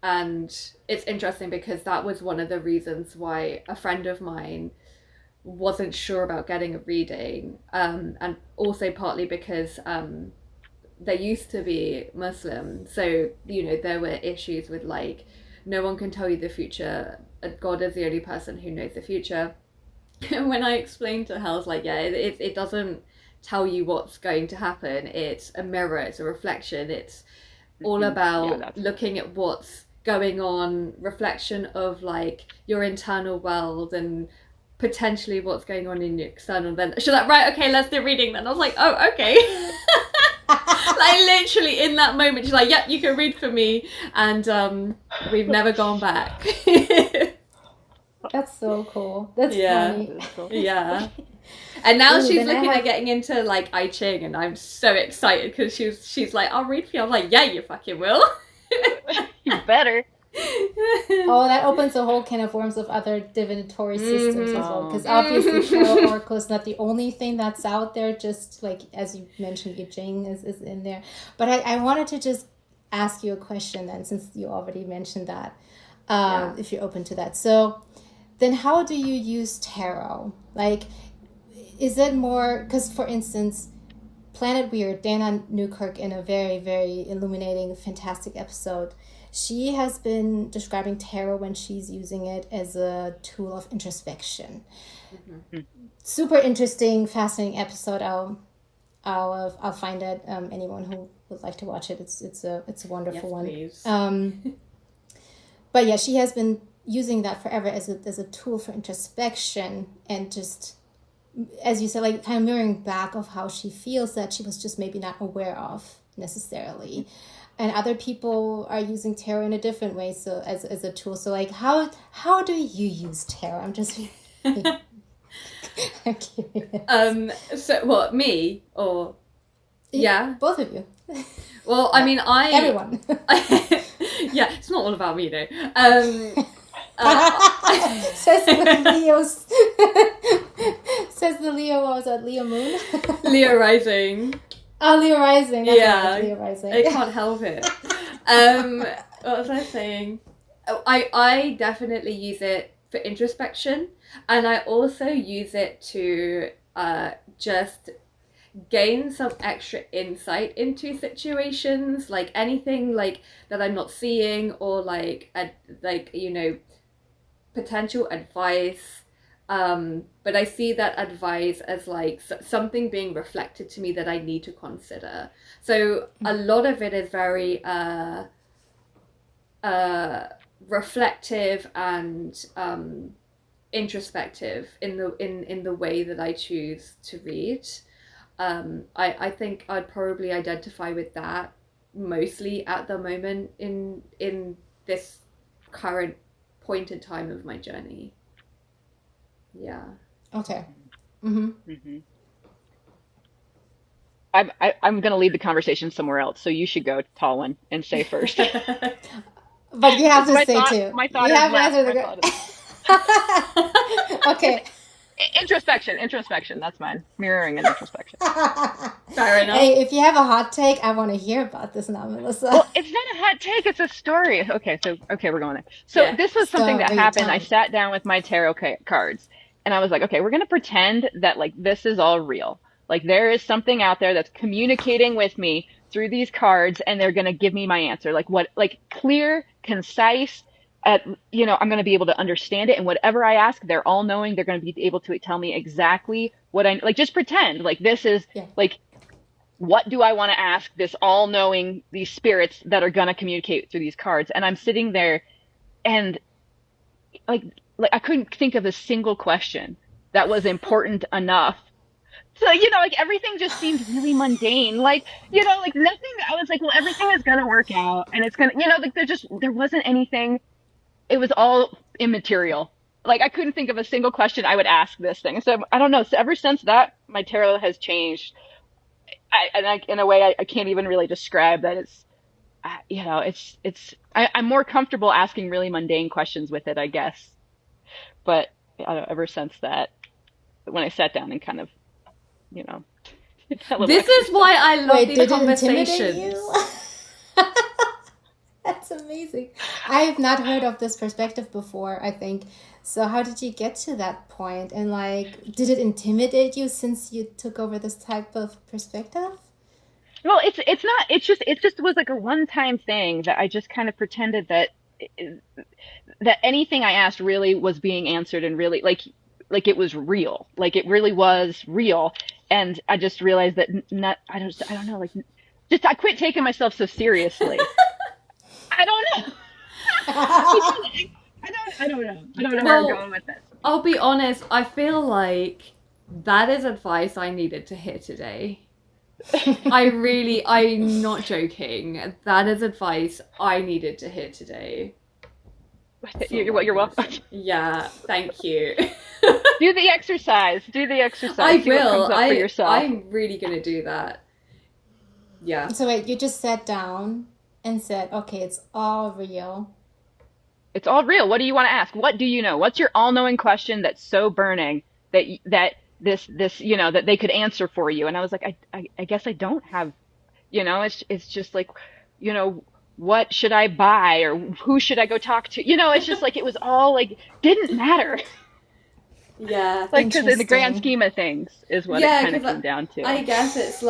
And it's interesting because that was one of the reasons why a friend of mine wasn't sure about getting a reading, and also partly because they used to be Muslim, so you know there were issues with like, no one can tell you the future, God is the only person who knows the future. And when I explained to her, I was like, yeah, it doesn't tell you what's going to happen, it's a mirror, it's a reflection, it's all about looking at what's going on, reflection of like your internal world and potentially what's going on in your external. Then she's like, right, okay, let's do reading then. I was like, oh, okay. Like literally in that moment she's like, yep, you can read for me, and we've never gone back. That's so cool. That's funny. Yeah. And now she's looking at getting into like I Ching, and I'm so excited because she's like, I'll read for you. I'm like, yeah, you fucking will. You better. Oh, that opens a whole can of worms of other divinatory systems as well, because obviously Tarot Oracle is not the only thing that's out there, just like as you mentioned, I Ching is in there. But I wanted to just ask you a question then, since you already mentioned that, if you're open to that. So then how do you use tarot? Like, is it more, because for instance, Planet Weird, Dana Newkirk, in a very, very illuminating, fantastic episode, she has been describing tarot when she's using it as a tool of introspection. Super interesting, fascinating episode. I'll find it. Anyone who would like to watch it, it's a wonderful one. Please. But yeah, she has been using that forever as a tool for introspection, and just, as you said, like kind of mirroring back of how she feels that she was just maybe not aware of necessarily. And other people are using tarot in a different way, so as a tool. So like, how do you use tarot? I'm just I'm curious. So what, me or yeah? Both of you. Well, I mean, everyone. Yeah, it's not all about me though. Says the Leo's. Says the Leo. What was that? Leo Moon. Leo Rising. Oh, Leo Rising. That's Yeah, right, Leo Rising. I can't help it. What was I saying? I definitely use it for introspection, and I also use it to just gain some extra insight into situations, like anything like that I'm not seeing, or like you know, potential advice. But I see that advice as like something being reflected to me that I need to consider. So a lot of it is very reflective and introspective in the way that I choose to read. I think I'd probably identify with that mostly at the moment in this current point in time of my journey. Yeah. Okay. I'm gonna lead the conversation somewhere else, so you should go, Tallwin, and say first. But you have to say too. My thought you is have to answer the Okay. Introspection. That's mine. Mirroring and introspection. Fair enough. Hey, if you have a hot take, I want to hear about this now, Melissa. Well, it's not a hot take. It's a story. Okay, we're going there. So this was something that happened. I sat down with my tarot cards, and I was like, okay, we're gonna pretend that like this is all real. Like there is something out there that's communicating with me through these cards, and they're gonna give me my answer. Like what? Like clear, concise. You know, I'm going to be able to understand it, and whatever I ask, they're all knowing. They're going to be able to tell me exactly what I like. Just pretend like this is like what do I want to ask this all-knowing, these spirits that are going to communicate through these cards? And I'm sitting there and like I couldn't think of a single question that was important enough. So, like everything just seemed really mundane. Like, like nothing. I was like, well, everything is going to work out and it's going to, like there wasn't anything. It was all immaterial. Like I couldn't think of a single question I would ask this thing. So I don't know. So ever since that, my tarot has changed. In a way, I can't even really describe that. I'm more comfortable asking really mundane questions with it, I guess. But ever since that, when I sat down and kind of, you know, this is why I love Wait, these did conversations. It intimidate you? That's amazing. I have not heard of this perspective before, I think. So how did you get to that point? And like, did it intimidate you since you took over this type of perspective? Well, it's not. It just was like a one-time thing that I just kind of pretended that anything I asked really was being answered and really like it was real. Like it really was real. And I just realized that not. I don't know. Like, just I quit taking myself so seriously. I don't know. I don't know. I don't know where I'm going with this. I'll be honest, I feel like that is advice I needed to hear today. I'm not joking. That is advice I needed to hear today. You're welcome. Yeah, thank you. Do the exercise. I See will. what comes up for yourself. I'm really going to do that. Yeah. So wait, you just sat down and said, okay, it's all real. It's all real. What do you want to ask? What do you know? What's your all-knowing question that's so burning that this that they could answer for you? And I was like, I guess I don't have, it's just like, what should I buy or who should I go talk to? It's just like it was all like didn't matter. Yeah, like because in the grand scheme of things is what it kind of came down to. I guess it's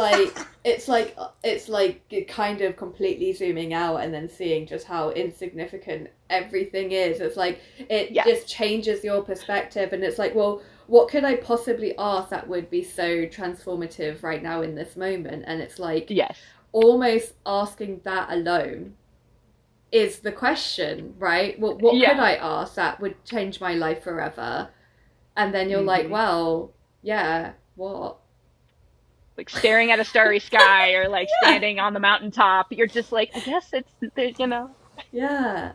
like kind of completely zooming out and then seeing just how insignificant everything is. It's like it just changes your perspective, and it's like, well, what could I possibly ask that would be so transformative right now in this moment? And it's like, almost asking that alone is the question, right? What could I ask that would change my life forever? And then you're like, well, yeah, what? Like staring at a starry sky or like standing on the mountaintop. You're just like, I guess it's, Yeah.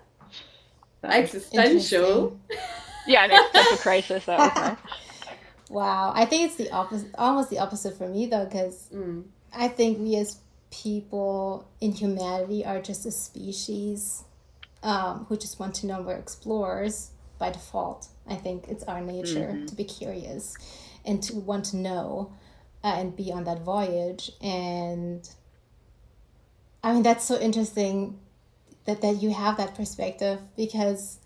Existential. Yeah, an existential crisis. That was nice. Wow. I think it's the opposite, almost the opposite for me, though, because I think we as people in humanity are just a species who just want to know we're explorers by default. I think it's our nature to be curious and to want to know and be on that voyage. And I mean, that's so interesting that you have that perspective, because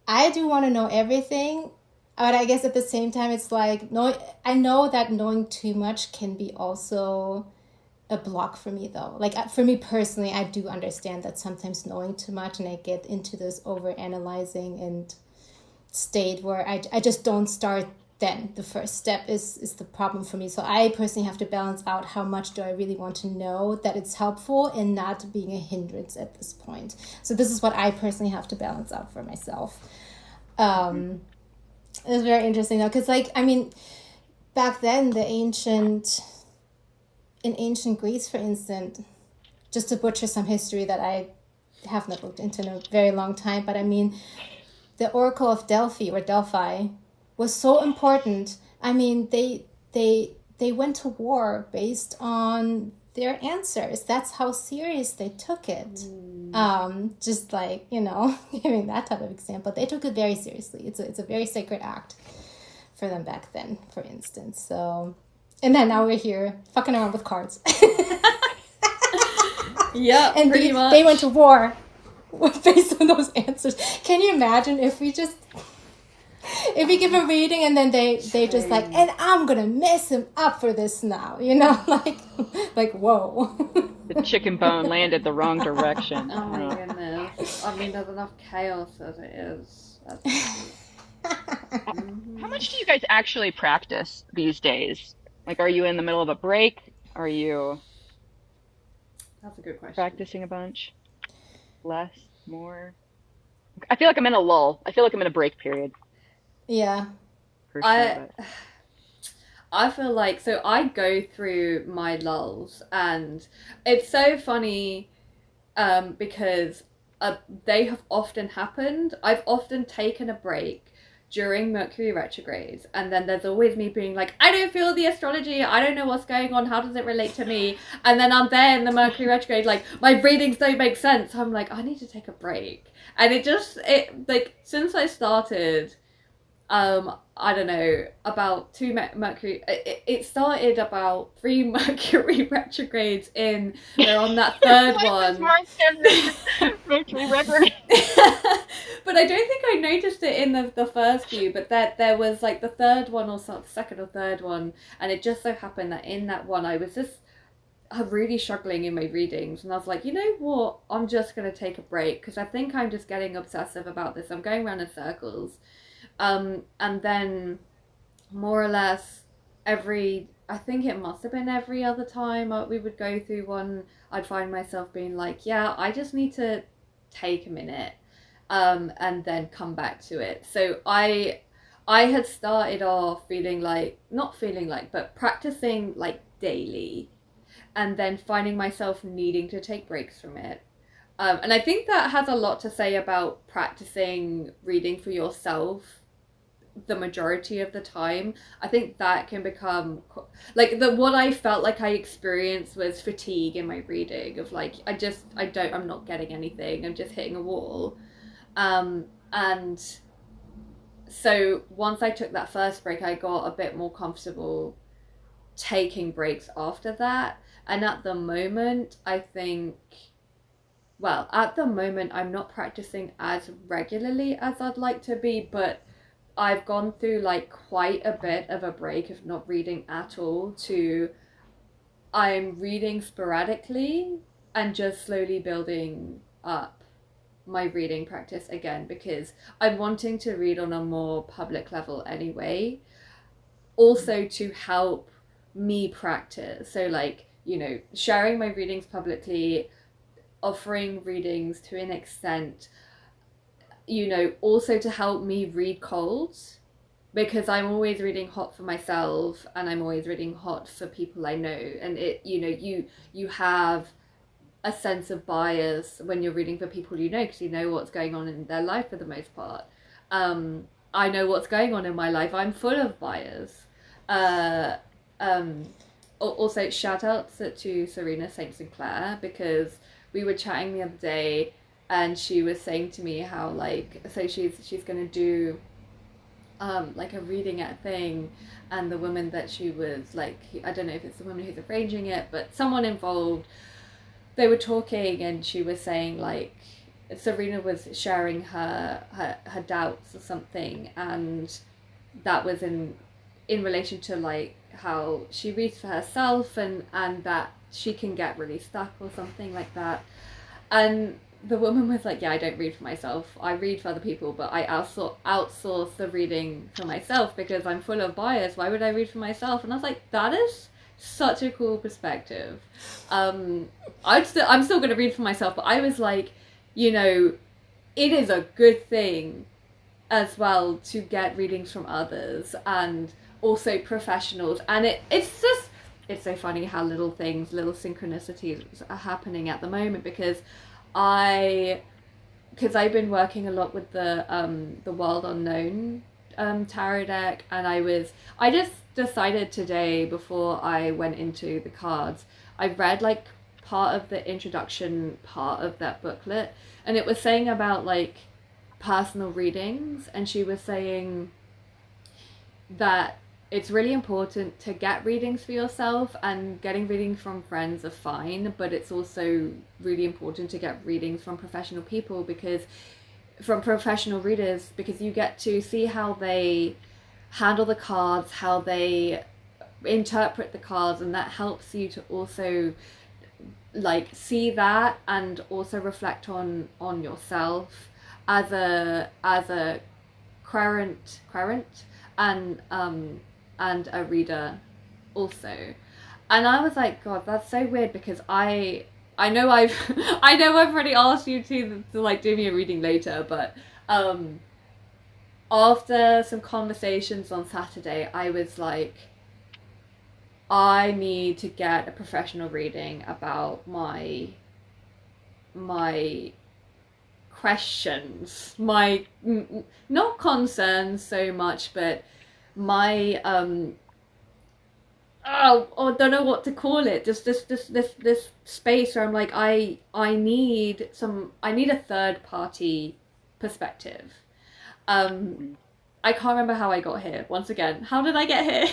I do want to know everything. But I guess at the same time, it's like, I know that knowing too much can be also a block for me, though. Like for me personally, I do understand that sometimes knowing too much and I get into this over-analyzing and state where I just don't start then. The first step is the problem for me. So I personally have to balance out how much do I really want to know that it's helpful and not being a hindrance at this point. So this is what I personally have to balance out for myself. It's very interesting though, because like, I mean, back then in ancient Greece, for instance, just to butcher some history that I have not looked into in a very long time, but I mean, the Oracle of Delphi was so important. I mean, they went to war based on their answers. That's how serious they took it. Just like, giving that type of example, they took it very seriously. It's a very sacred act for them back then, for instance. So, and then now we're here fucking around with cards. Yeah, and pretty much. They went to war based on those answers. Can you imagine if we give a reading and then they just like, and I'm gonna mess him up for this now, like whoa. The chicken bone landed the wrong direction. Oh my goodness. I mean, there's enough chaos as it is. How much do you guys actually practice these days? Like, are you in the middle of a break? Are you That's a good question. Practicing a bunch? Less? More? I feel like I'm in a lull. I feel like I'm in a break period, Yeah. personally, I but I feel like, so I go through my lulls, and it's so funny, because they have often happened. I've often taken a break during Mercury retrogrades, and then there's always me being like, I don't feel the astrology, I don't know what's going on, how does it relate to me? And then I'm there in the Mercury retrograde, like, my readings don't make sense. I'm like, I need to take a break. And it like, since I started, I don't know, about two Mercury, it started about 3 Mercury retrogrades in, they're on that third Life is one. marked every victory record. But I don't think I noticed it in the first few, but there was like the third one, or the second or third one, and it just so happened that in that one I was just really struggling in my readings, and I was like, you know what, I'm just going to take a break, because I think I'm just getting obsessive about this. I'm going around in circles. And then more or less I think it must have been every other time we would go through one, I'd find myself being like, yeah, I just need to take a minute, and then come back to it. So I had started off not feeling like, but practicing like daily, and then finding myself needing to take breaks from it. And I think that has a lot to say about practicing reading for yourself the majority of the time. I think that can become like, what I felt like I experienced was fatigue in my reading, of like, I'm not getting anything, I'm just hitting a wall. And so once I took that first break, I got a bit more comfortable taking breaks after that. And at the moment, I'm not practicing as regularly as I'd like to be, but I've gone through like quite a bit of a break of not reading at all, to I'm reading sporadically and just slowly building up my reading practice again, because I'm wanting to read on a more public level anyway, also to help me practice. So like, sharing my readings publicly, offering readings to an extent, also to help me read colds, because I'm always reading hot for myself, and I'm always reading hot for people I know. And you have a sense of bias when you're reading for people because you know what's going on in their life for the most part. I know what's going on in my life. I'm full of bias. Uh, Also, shout outs to Serena St. Sinclair, because we were chatting the other day, and she was saying to me how, like, so she's gonna do like a reading at a thing, and the woman that she was like, I don't know if it's the woman who's arranging it, but someone involved, they were talking, and she was saying, like, Serena was sharing her doubts or something, and that was in relation to like how she reads for herself, and that she can get really stuck or something like that. And the woman was like, yeah, I don't read for myself, I read for other people, but I outsource the reading for myself because I'm full of bias. Why would I read for myself? And I was like, that is such a cool perspective. I'm still going to read for myself, but I was like, it is a good thing as well to get readings from others, and also professionals. And it's so funny how little synchronicities are happening at the moment, because I've been working a lot with the World Unknown tarot deck, and I just decided today, before I went into the cards, I read like part of the introduction part of that booklet, and it was saying about like personal readings, and she was saying that it's really important to get readings for yourself, and getting readings from friends are fine, but it's also really important to get readings from professional people, from professional readers, because you get to see how they handle the cards, how they interpret the cards, and that helps you to also like see that, and also reflect on yourself as a querent and a reader also. And I was like, God, that's so weird, because I I know I've I know I've already asked you to like do me a reading later, but after some conversations on Saturday, I was like, I need to get a professional reading about my questions, my not concerns so much, but my oh, I don't know what to call it. Just this space where I'm like, I need a third party perspective. I can't remember how I got here. Once again, how did I get here?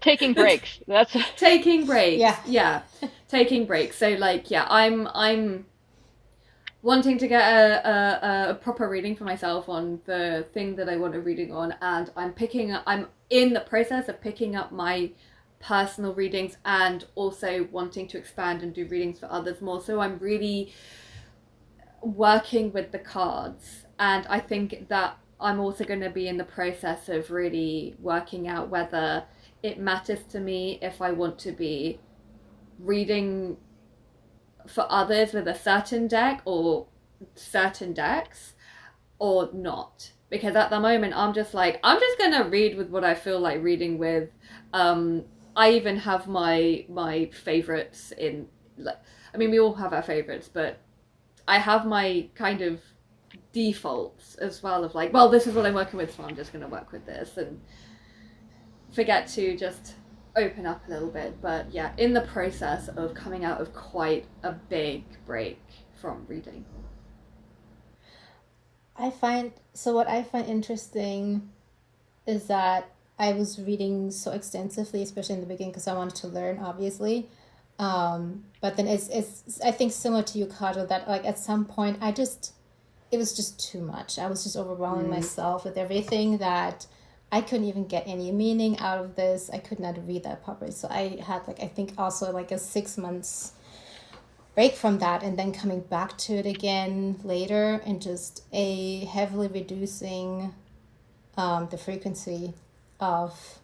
Taking breaks. That's Taking breaks. Yeah. Yeah. Taking breaks. So like, yeah, I'm wanting to get a proper reading for myself on the thing that I want a reading on, and I'm in the process of picking up my personal readings and also wanting to expand and do readings for others more. So I'm really working with the cards, and I think that I'm also going to be in the process of really working out whether it matters to me if I want to be reading for others with a certain deck or certain decks or not, because at the moment I'm just gonna read with what I feel like reading with. I even have my favorites in, like, I mean, we all have our favorites, but I have my kind of defaults as well of like, well, this is what I'm working with, so I'm just gonna work with this and forget to just open up a little bit. But yeah, in the process of coming out of quite a big break from reading. What I find interesting is that I was reading so extensively, especially in the beginning, because I wanted to learn, obviously. But then it's I think similar to you, Kajo, that like at some point it was just too much. I was just overwhelming myself with everything that I couldn't even get any meaning out of this. I could not read that properly. So I had I think also a 6 months break from that, and then coming back to it again later, and just heavily reducing the frequency of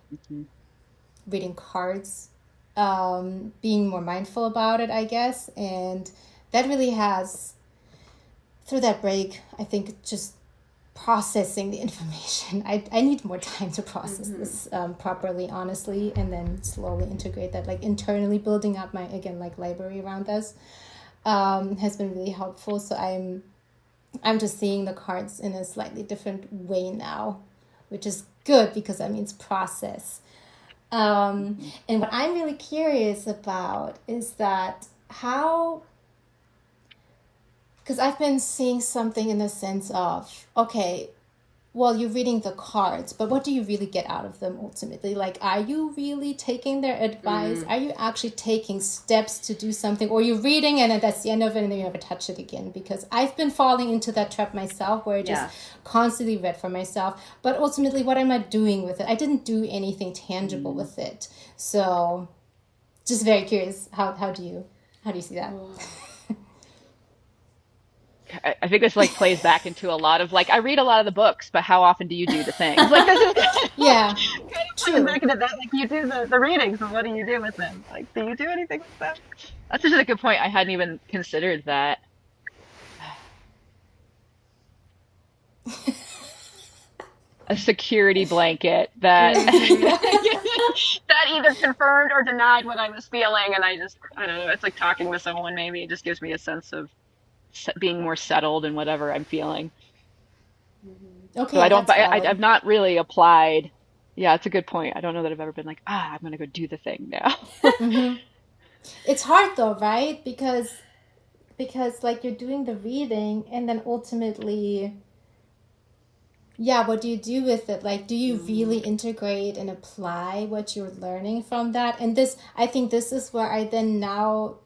reading cards, being more mindful about it, I guess. And that really has, through that break, I think just processing the information. I need more time to process this properly, honestly, and then slowly integrate that, internally building up my, again, library around this has been really helpful. So I'm just seeing the cards in a slightly different way now, which is good because that means process. And what I'm really curious about is that how, because I've been seeing something in the sense of, okay, well, you're reading the cards, but what do you really get out of them ultimately? Are you really taking their advice? Are you actually taking steps to do something? Or you're reading and that's the end of it and then you never touch it again? Because I've been falling into that trap myself where I just constantly read for myself. But ultimately, what am I doing with it? I didn't do anything tangible with it. So just very curious, how do you see that? I think this plays back into a lot of I read a lot of the books, but how often do you do the things? This is yeah, true. Back into that, you do the readings, but what do you do with them? Do you do anything with them? That's just a good point. I hadn't even considered that. A security blanket that that either confirmed or denied what I was feeling, and I don't know. It's like talking with someone. Maybe it just gives me a sense of being more settled in whatever I'm feeling. Okay, so I've not really applied. Yeah, it's a good point. I don't know that I've ever been I'm gonna go do the thing now. It's hard though, right? Because you're doing the reading and then ultimately, what do you do with it? Do you really integrate and apply what you're learning from that? And I think this is where I then now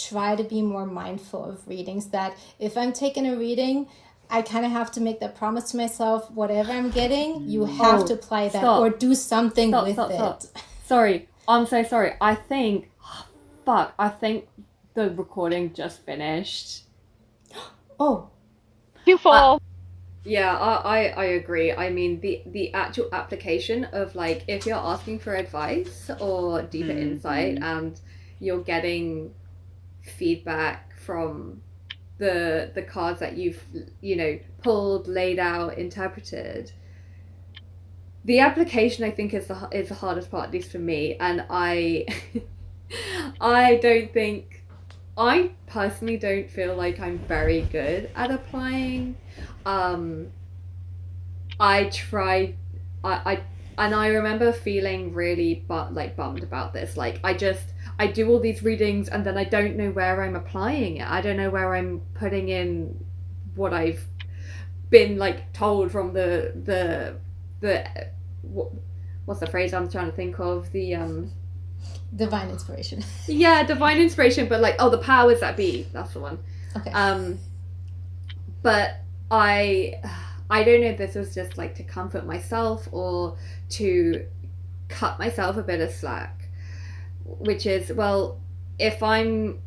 try to be more mindful of readings, that if I'm taking a reading, I kind of have to make that promise to myself, whatever I'm getting, you have to apply that or do something with it. Sorry, I'm so sorry. I think the recording just finished. Oh. Too full. Yeah, I agree. I mean, the actual application of if you're asking for advice or deeper insight and you're getting feedback from the cards that you've, you know, pulled, laid out, interpreted, the application, I think, is the hardest part, at least for me. And I I personally don't feel like I'm very good at applying. I tried, and I remember feeling really bummed about this. Like, I do all these readings and then I don't know where I'm applying it. I don't know where I'm putting in what I've been like told from the what's the phrase I'm trying to think of, the divine inspiration. Yeah, divine inspiration, but like, oh, the powers that be, that's the one. Okay. But I don't know if this was just like to comfort myself or to cut myself a bit of slack, which is, well, if I'm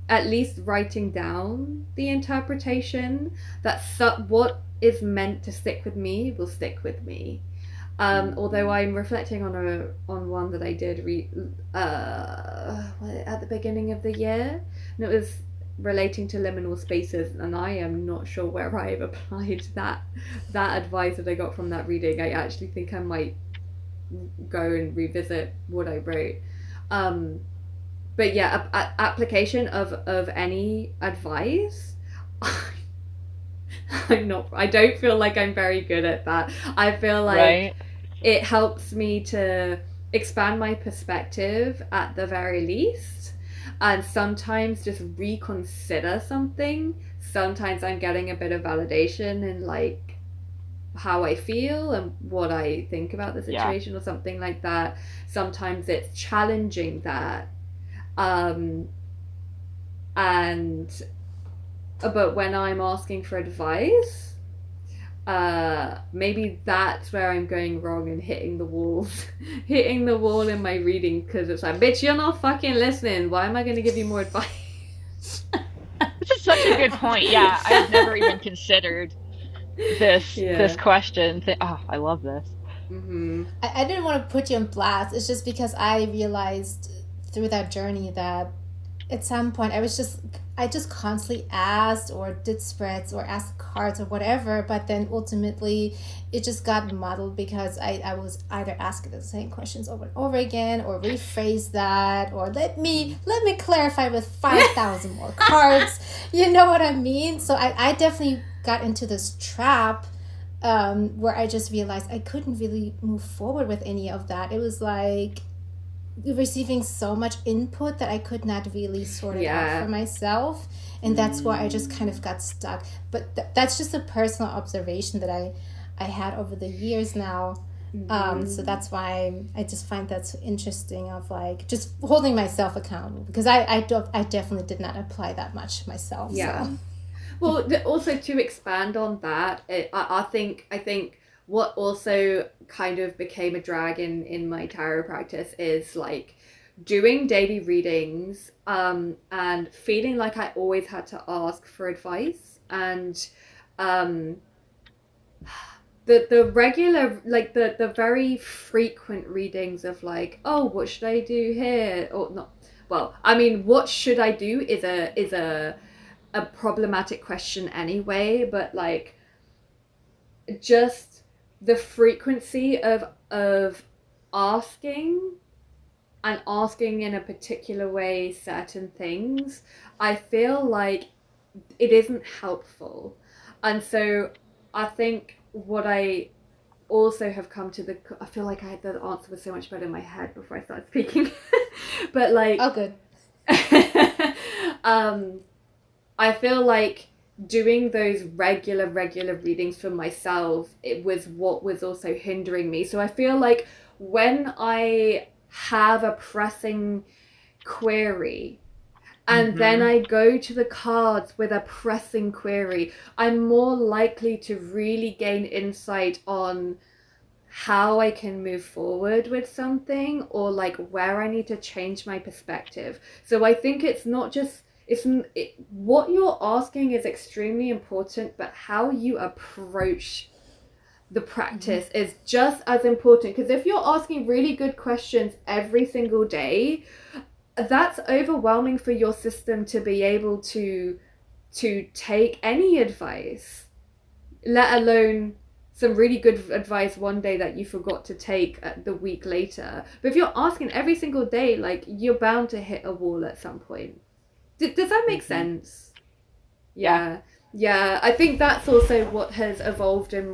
at least writing down the interpretation, that's what is meant to stick with me will stick with me. Although I'm reflecting on one that I did at the beginning of the year, and it was relating to liminal spaces, and I am not sure where I've applied that advice that I got from that reading. I actually think I might go and revisit what I wrote. But yeah, application of any advice, I don't feel like I'm very good at that. I feel like it helps me to expand my perspective at the very least, and sometimes just reconsider something. Sometimes I'm getting a bit of validation in like how I feel and what I think about the situation, or something like that. Sometimes it's challenging that. But when I'm asking for advice, maybe that's where I'm going wrong and hitting the walls, hitting the wall in my reading, because it's like, bitch, you're not fucking listening. Why am I going to give you more advice? This is such a good point. Yeah, I've never even considered this question. Oh, I love this. Mm-hmm. I didn't want to put you on blast. It's just because I realized through that journey that at some point I just constantly asked or did spreads or asked cards or whatever, but then ultimately it just got muddled because I was either asking the same questions over and over again, or rephrase that, or let me clarify with 5,000 more cards. You know what I mean? So I definitely got into this trap where I just realized I couldn't really move forward with any of that. It was like receiving so much input that I could not really sort it out for myself, and that's why I just kind of got stuck. But that's just a personal observation that I had over the years now. So that's why I just find that so interesting, of like just holding myself accountable, because I definitely did not apply that much myself. So. Well, also to expand on that, I think what also kind of became a drag in my tarot practice is like doing daily readings, and feeling like I always had to ask for advice, and the regular, like the very frequent readings of like, oh, what should I do here, or not, well, I mean, what should I do is a problematic question anyway, but like just the frequency of asking in a particular way certain things, I feel like it isn't helpful. And so I think what I also have come to I feel like the answer was so much better in my head before I started speaking. But like, oh, good. I feel like doing those regular readings for myself, it was what was also hindering me. So I feel like when I have a pressing query, and then I go to the cards with a pressing query, I'm more likely to really gain insight on how I can move forward with something, or like where I need to change my perspective. So I think it's not just what you're asking is extremely important, but how you approach the practice is just as important. Because if you're asking really good questions every single day, that's overwhelming for your system to be able to take any advice, let alone some really good advice one day that you forgot to take the week later. But if you're asking every single day, like, you're bound to hit a wall at some point. Does that make sense? Yeah, I think that's also what has evolved in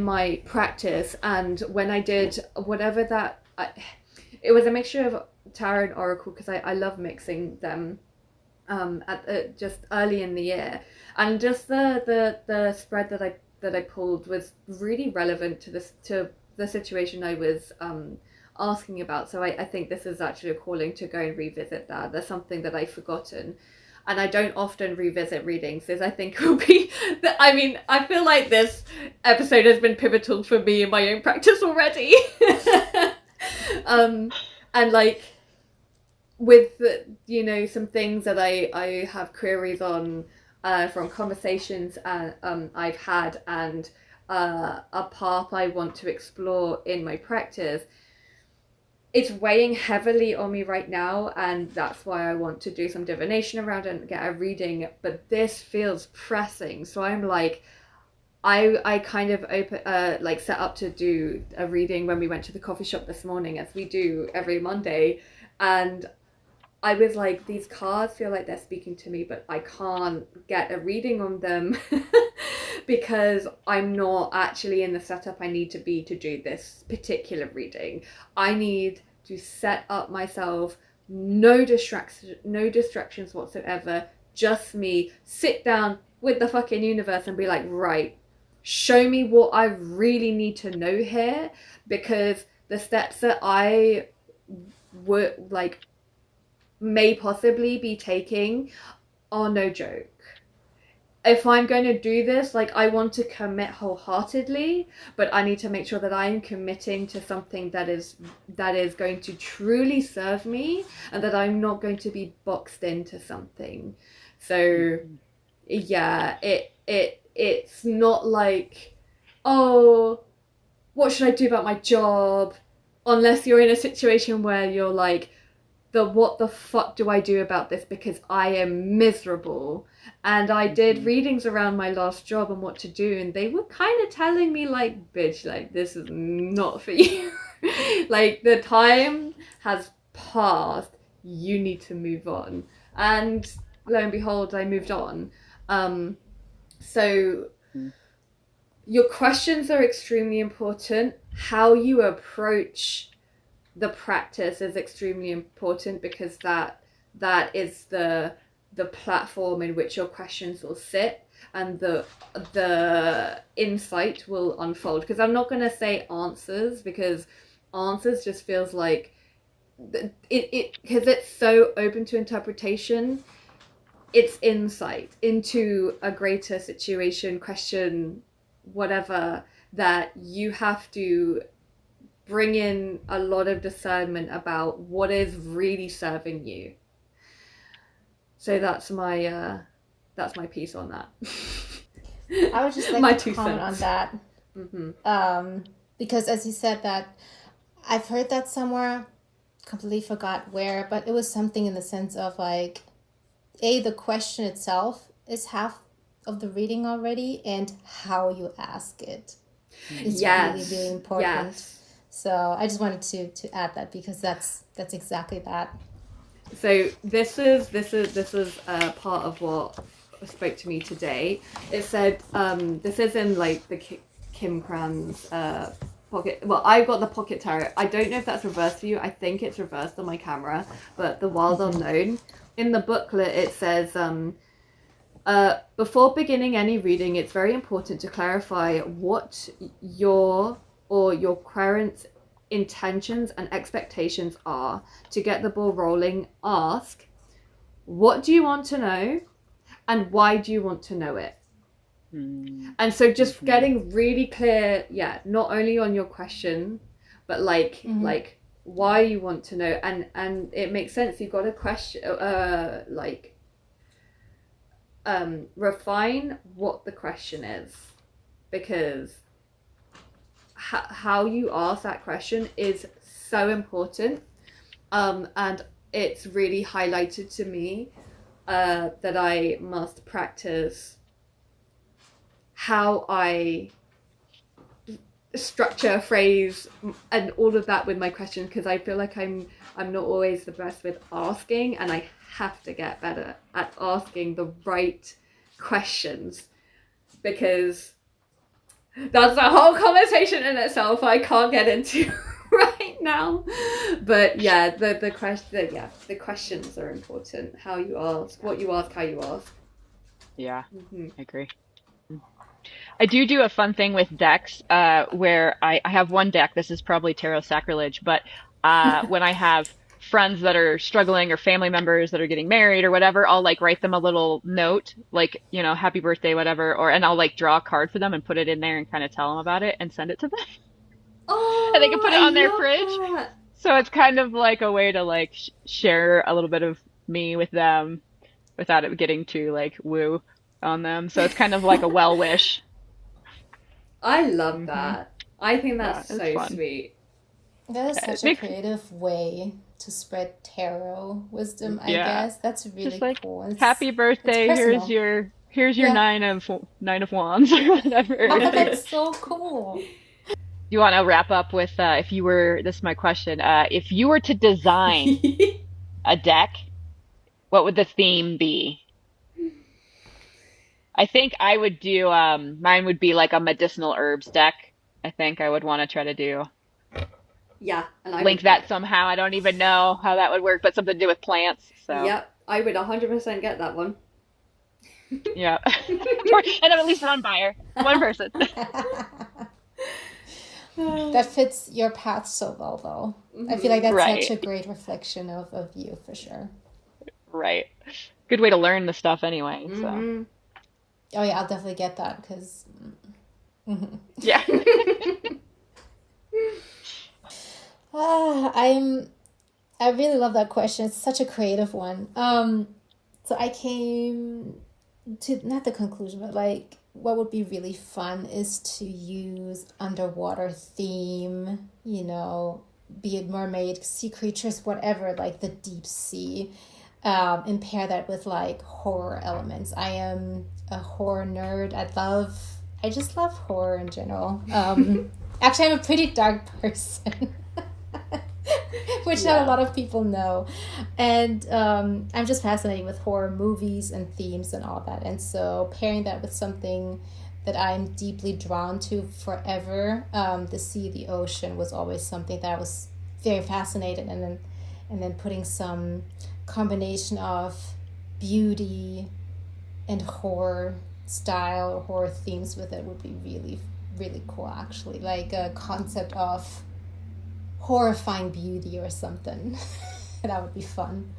my practice. And when I did whatever that it was a mixture of tarot and oracle, because I love mixing them at just early in the year, and just the spread that I pulled was really relevant to the situation I was asking about. So I think this is actually a calling to go and revisit that. There's something that I've forgotten, and I don't often revisit readings. As I think will be I mean, I feel like this episode has been pivotal for me in my own practice already. And like, with some things that I have queries on from conversations I've had, and a path I want to explore in my practice, it's weighing heavily on me right now, and that's why I want to do some divination around it and get a reading. But this feels pressing, so I'm like, I kind of set up to do a reading when we went to the coffee shop this morning, as we do every Monday, and I was like, these cards feel like they're speaking to me, but I can't get a reading on them because I'm not actually in the setup I need to be to do this particular reading. I need to set up myself, no distractions whatsoever, just me, sit down with the fucking universe and be like, right, show me what I really need to know here, because the steps that I would like may possibly be taking are no joke. If I'm going to do this, like, I want to commit wholeheartedly, but I need to make sure that I am committing to something that is going to truly serve me, and that I'm not going to be boxed into something. So yeah, it's not like, oh, what should I do about my job? Unless you're in a situation where you're like, what the fuck do I do about this, because I am miserable. And I did readings around my last job and what to do, and they were kind of telling me like, bitch, like, this is not for you. Like, the time has passed, you need to move on. And lo and behold, I moved on. So your questions are extremely important. How you approach the practice is extremely important, because that is the platform in which your questions will sit, and the insight will unfold. Because I'm not going to say answers, because answers just feels like it because it's so open to interpretation. It's insight into a greater situation, question, whatever, that you have to bring in a lot of discernment about what is really serving you. So that's my piece on that. I would just like my to comment on that. Because as you said that, I've heard that somewhere, completely forgot where, but it was something in the sense of like, the question itself is half of the reading already, and how you ask it is really, really important. Yes. So I just wanted to add that, because that's exactly that. So this is part of what spoke to me today. It said, this is in like the Kim Kran's pocket. Well, I've got the pocket tarot. I don't know if that's reversed for you. I think it's reversed on my camera. But the Wild Unknown, in the booklet, it says, before beginning any reading, it's very important to clarify what your current intentions and expectations are. To get the ball rolling, ask, what do you want to know, and why do you want to know it? And so just getting really clear, not only on your question, but like why you want to know. And it makes sense. You've got a question, refine what the question is, because how you ask that question is so important. And it's really highlighted to me that I must practice how I structure a phrase and all of that with my questions, because I feel like I'm not always the best with asking, and I have to get better at asking the right questions, because that's a whole conversation in itself I can't get into right now. But yeah, the questions are important. How you ask, what you ask, how you ask. Yeah, I agree. I do a fun thing with decks, where I have one deck. This is probably tarot sacrilege, but when I have friends that are struggling or family members that are getting married or whatever, I'll like write them a little note, like, you know, happy birthday, whatever, and I'll like draw a card for them and put it in there and kind of tell them about it and send it to them. Oh, And they can put it I on their love fridge. that. So it's kind of like a way to like share a little bit of me with them without it getting too like woo on them. So it's kind of like a well wish. I love that. I think Yeah, that's it's so fun. sweet. That is Yeah, such a creative way to spread tarot wisdom, I yeah. guess. That's really Just like cool. It's, happy birthday. it's Here's personal. your Yeah. nine of wands or whatever. Oh, that's so cool. You want to wrap up with if you were, this is my question, if you were to design a deck, what would the theme be? I think I would do mine would be like a medicinal herbs deck. I think I would want to try to do Yeah, and I link would that somehow. I don't even know how that would work, but something to do with plants. So Yep, I would 100% get that one. yeah. And I'm at least one buyer, one person. That fits your path so well, though. I feel like that's such Right. a great reflection of you, for sure. Right. Good way to learn the stuff anyway. So Mhm. Oh, yeah, I'll definitely get that, because... yeah. I really love that question. It's such a creative one. So I came to, not the conclusion, but like, what would be really fun is to use underwater theme, you know, be it mermaid, sea creatures, whatever, like the deep sea, and pair that with like horror elements. I am a horror nerd. I just love horror in general. Actually, I'm a pretty dark person. Which not a lot of people know. And I'm just fascinated with horror movies and themes and all that. And so pairing that with something that I'm deeply drawn to forever, the sea, the ocean was always something that I was very fascinated. And then putting some combination of beauty and horror style or horror themes with it would be really, really cool, actually. Like a concept of horrifying beauty or something. That would be fun.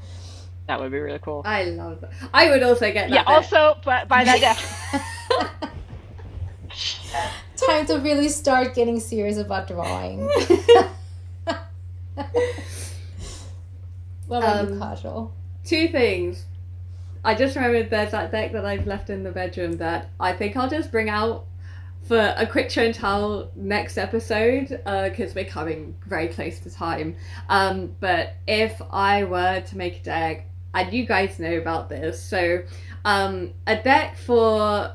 That would be really cool. I love that. I would also get that. Yeah, bit. also buy that deck. Time to really start getting serious about drawing. What about you, Kajal? 2 things. I just remembered there's that deck that I've left in the bedroom that I think I'll just bring out for a quick show and tell next episode, because we're coming very close to time. But if I were to make a deck, and you guys know about this, so a deck for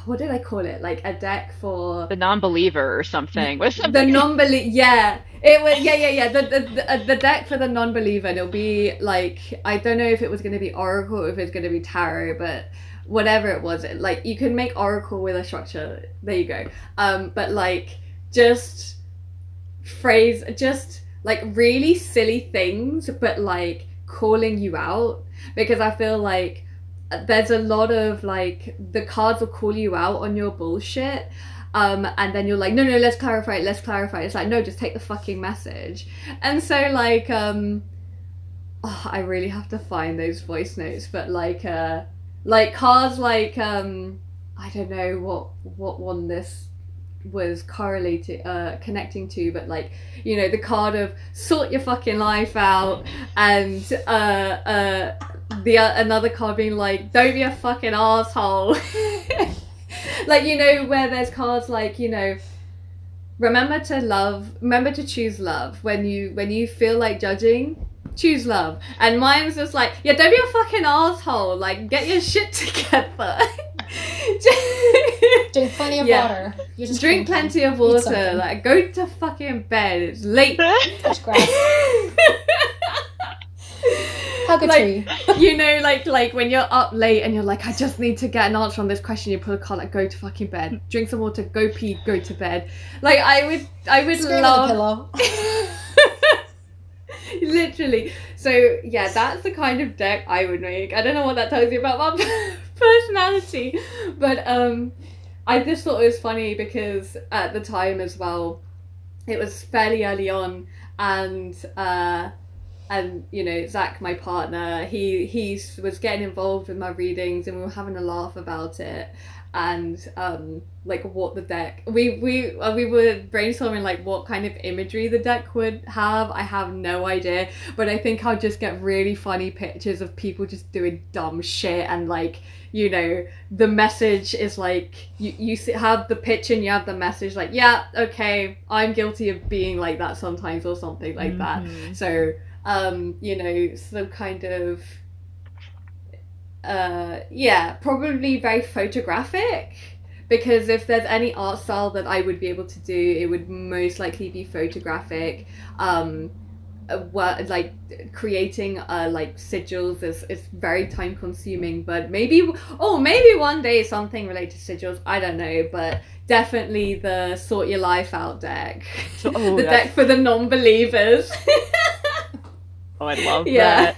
what did I call it? Like a deck for The non-believer or something. What's the something? non-believer. Yeah, it was. Yeah. The deck for the non-believer. And it'll be like, I don't know if it was going to be Oracle or if it's going to be Tarot, but whatever it was, like you can make Oracle with a structure. There you go. But like just like really silly things, but like calling you out, because I feel like there's a lot of like the cards will call you out on your bullshit, and then you're like, no, let's clarify it. It's like, no, just take the fucking message. And so like I really have to find those voice notes, but like cards like I don't know what one this was correlated connecting to, but like, you know, the card of sort your fucking life out, and another card being like, don't be a fucking asshole. Like, you know, where there's cards like, you know, remember to choose love when you feel like judging. choose love. And mine was just like, yeah, don't be a fucking asshole. Like, get your shit together. Drink plenty of water. You just drink plenty of water. Like, go to fucking bed. It's late. Touch grass. Hug a tree. You know, like when you're up late and you're like, I just need to get an answer on this question. You pull a card, like, go to fucking bed. Drink some water. Go pee. Go to bed. Like, I would Scream love. on the pillow. Literally. So yeah, that's the kind of deck I would make. I don't know what that tells you about my personality, but I just thought it was funny because at the time as well, it was fairly early on, and you know, Zach, my partner, he was getting involved with my readings, and we were having a laugh about it, and like what the deck we were brainstorming like what kind of imagery the deck would have. I have no idea, but I think I'll just get really funny pictures of people just doing dumb shit, and like, you know, the message is like you have the picture and you have the message like, yeah, okay, I'm guilty of being like that sometimes or something like that. So you know, some kind of probably very photographic, because if there's any art style that I would be able to do, it would most likely be photographic. Like creating like sigils is very time consuming, but maybe one day something related to sigils, I don't know, but definitely the sort your life out deck. The deck for the non-believers. Oh, I love that.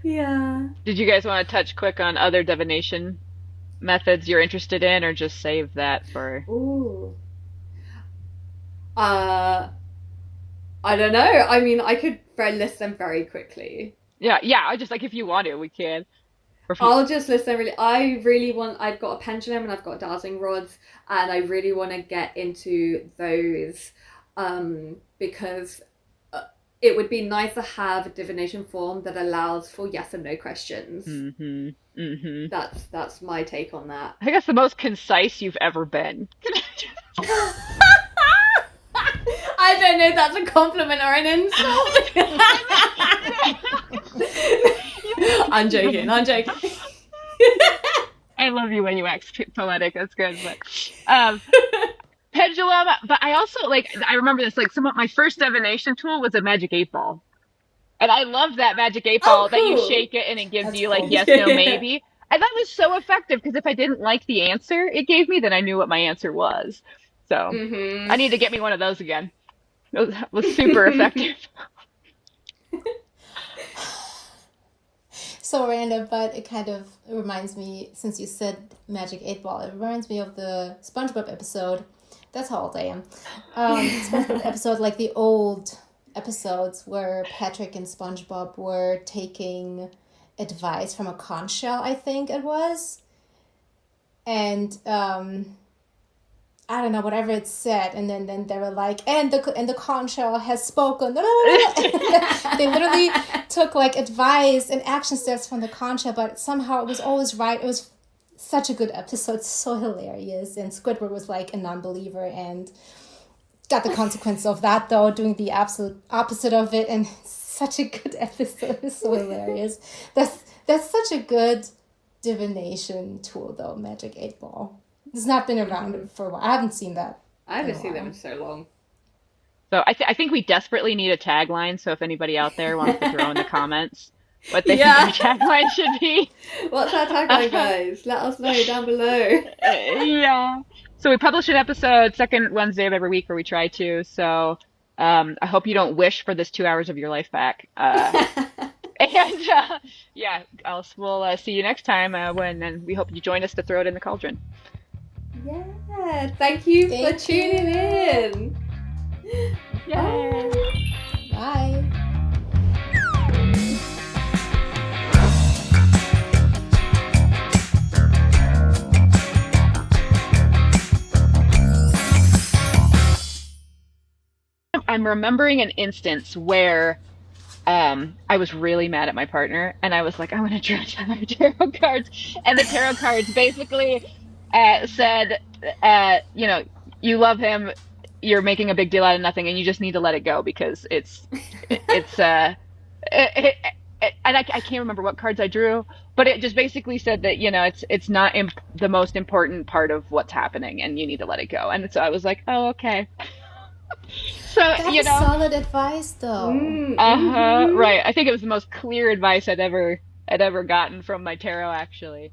Yeah. Did you guys want to touch quick on other divination methods you're interested in, or just save that for... Ooh. I don't know. I mean, I could list them very quickly. Yeah, I just, like, if you want to, we can. I'll just list them really. I've got a pendulum and I've got dowsing rods, and I really want to get into those because it would be nice to have a divination form that allows for yes and no questions. That's my take on that. I think that's the most concise you've ever been. I don't know if that's a compliment or an insult. I'm joking. I love you when you act poetic. That's good. But pendulum. But I also, like, I remember this, like, my first divination tool was a magic 8-ball. And I love that magic 8-ball that you shake it and it gives you, like, yes, no, maybe. And that was so effective, because if I didn't like the answer it gave me, then I knew what my answer was. So I need to get me one of those again. It was super effective. So random, but it kind of reminds me, since you said magic 8-ball, it reminds me of the SpongeBob episode. That's how old I am. SpongeBob episode, like the old episodes where Patrick and SpongeBob were taking advice from a conch shell, I think it was. And I don't know, whatever it said, and then they were like, and the conch shell has spoken. They literally took like advice and action steps from the conch shell, but somehow it was always right. It was such a good episode, so hilarious. And Squidward was like a non-believer and got the consequence of that, though, doing the absolute opposite of it. And such a good episode. It's so hilarious. That's such a good divination tool, though, magic 8-ball. It's not been around for a while. I haven't seen that. I haven't seen them in so long. So I think we desperately need a tagline. So if anybody out there wants to throw in the comments what they think our tagline should be. What's our tagline, guys? Let us know down below. Yeah. So we publish an episode second Wednesday of every week, or we try to. So I hope you don't wish for this 2 hours of your life back. And yeah, else we'll see you next time and we hope you join us to throw it in the cauldron. Yeah, thank you for tuning in. Yay. Bye. I'm remembering an instance where I was really mad at my partner, and I was like, I'm going to draw 5 tarot cards. And the tarot cards basically said, you know, you love him, you're making a big deal out of nothing, and you just need to let it go because it, and I can't remember what cards I drew, but it just basically said that, it's not the most important part of what's happening, and you need to let it go. And so I was like, oh, okay. So, That's solid advice, though. right. I think it was the most clear advice I'd ever gotten from my tarot, actually.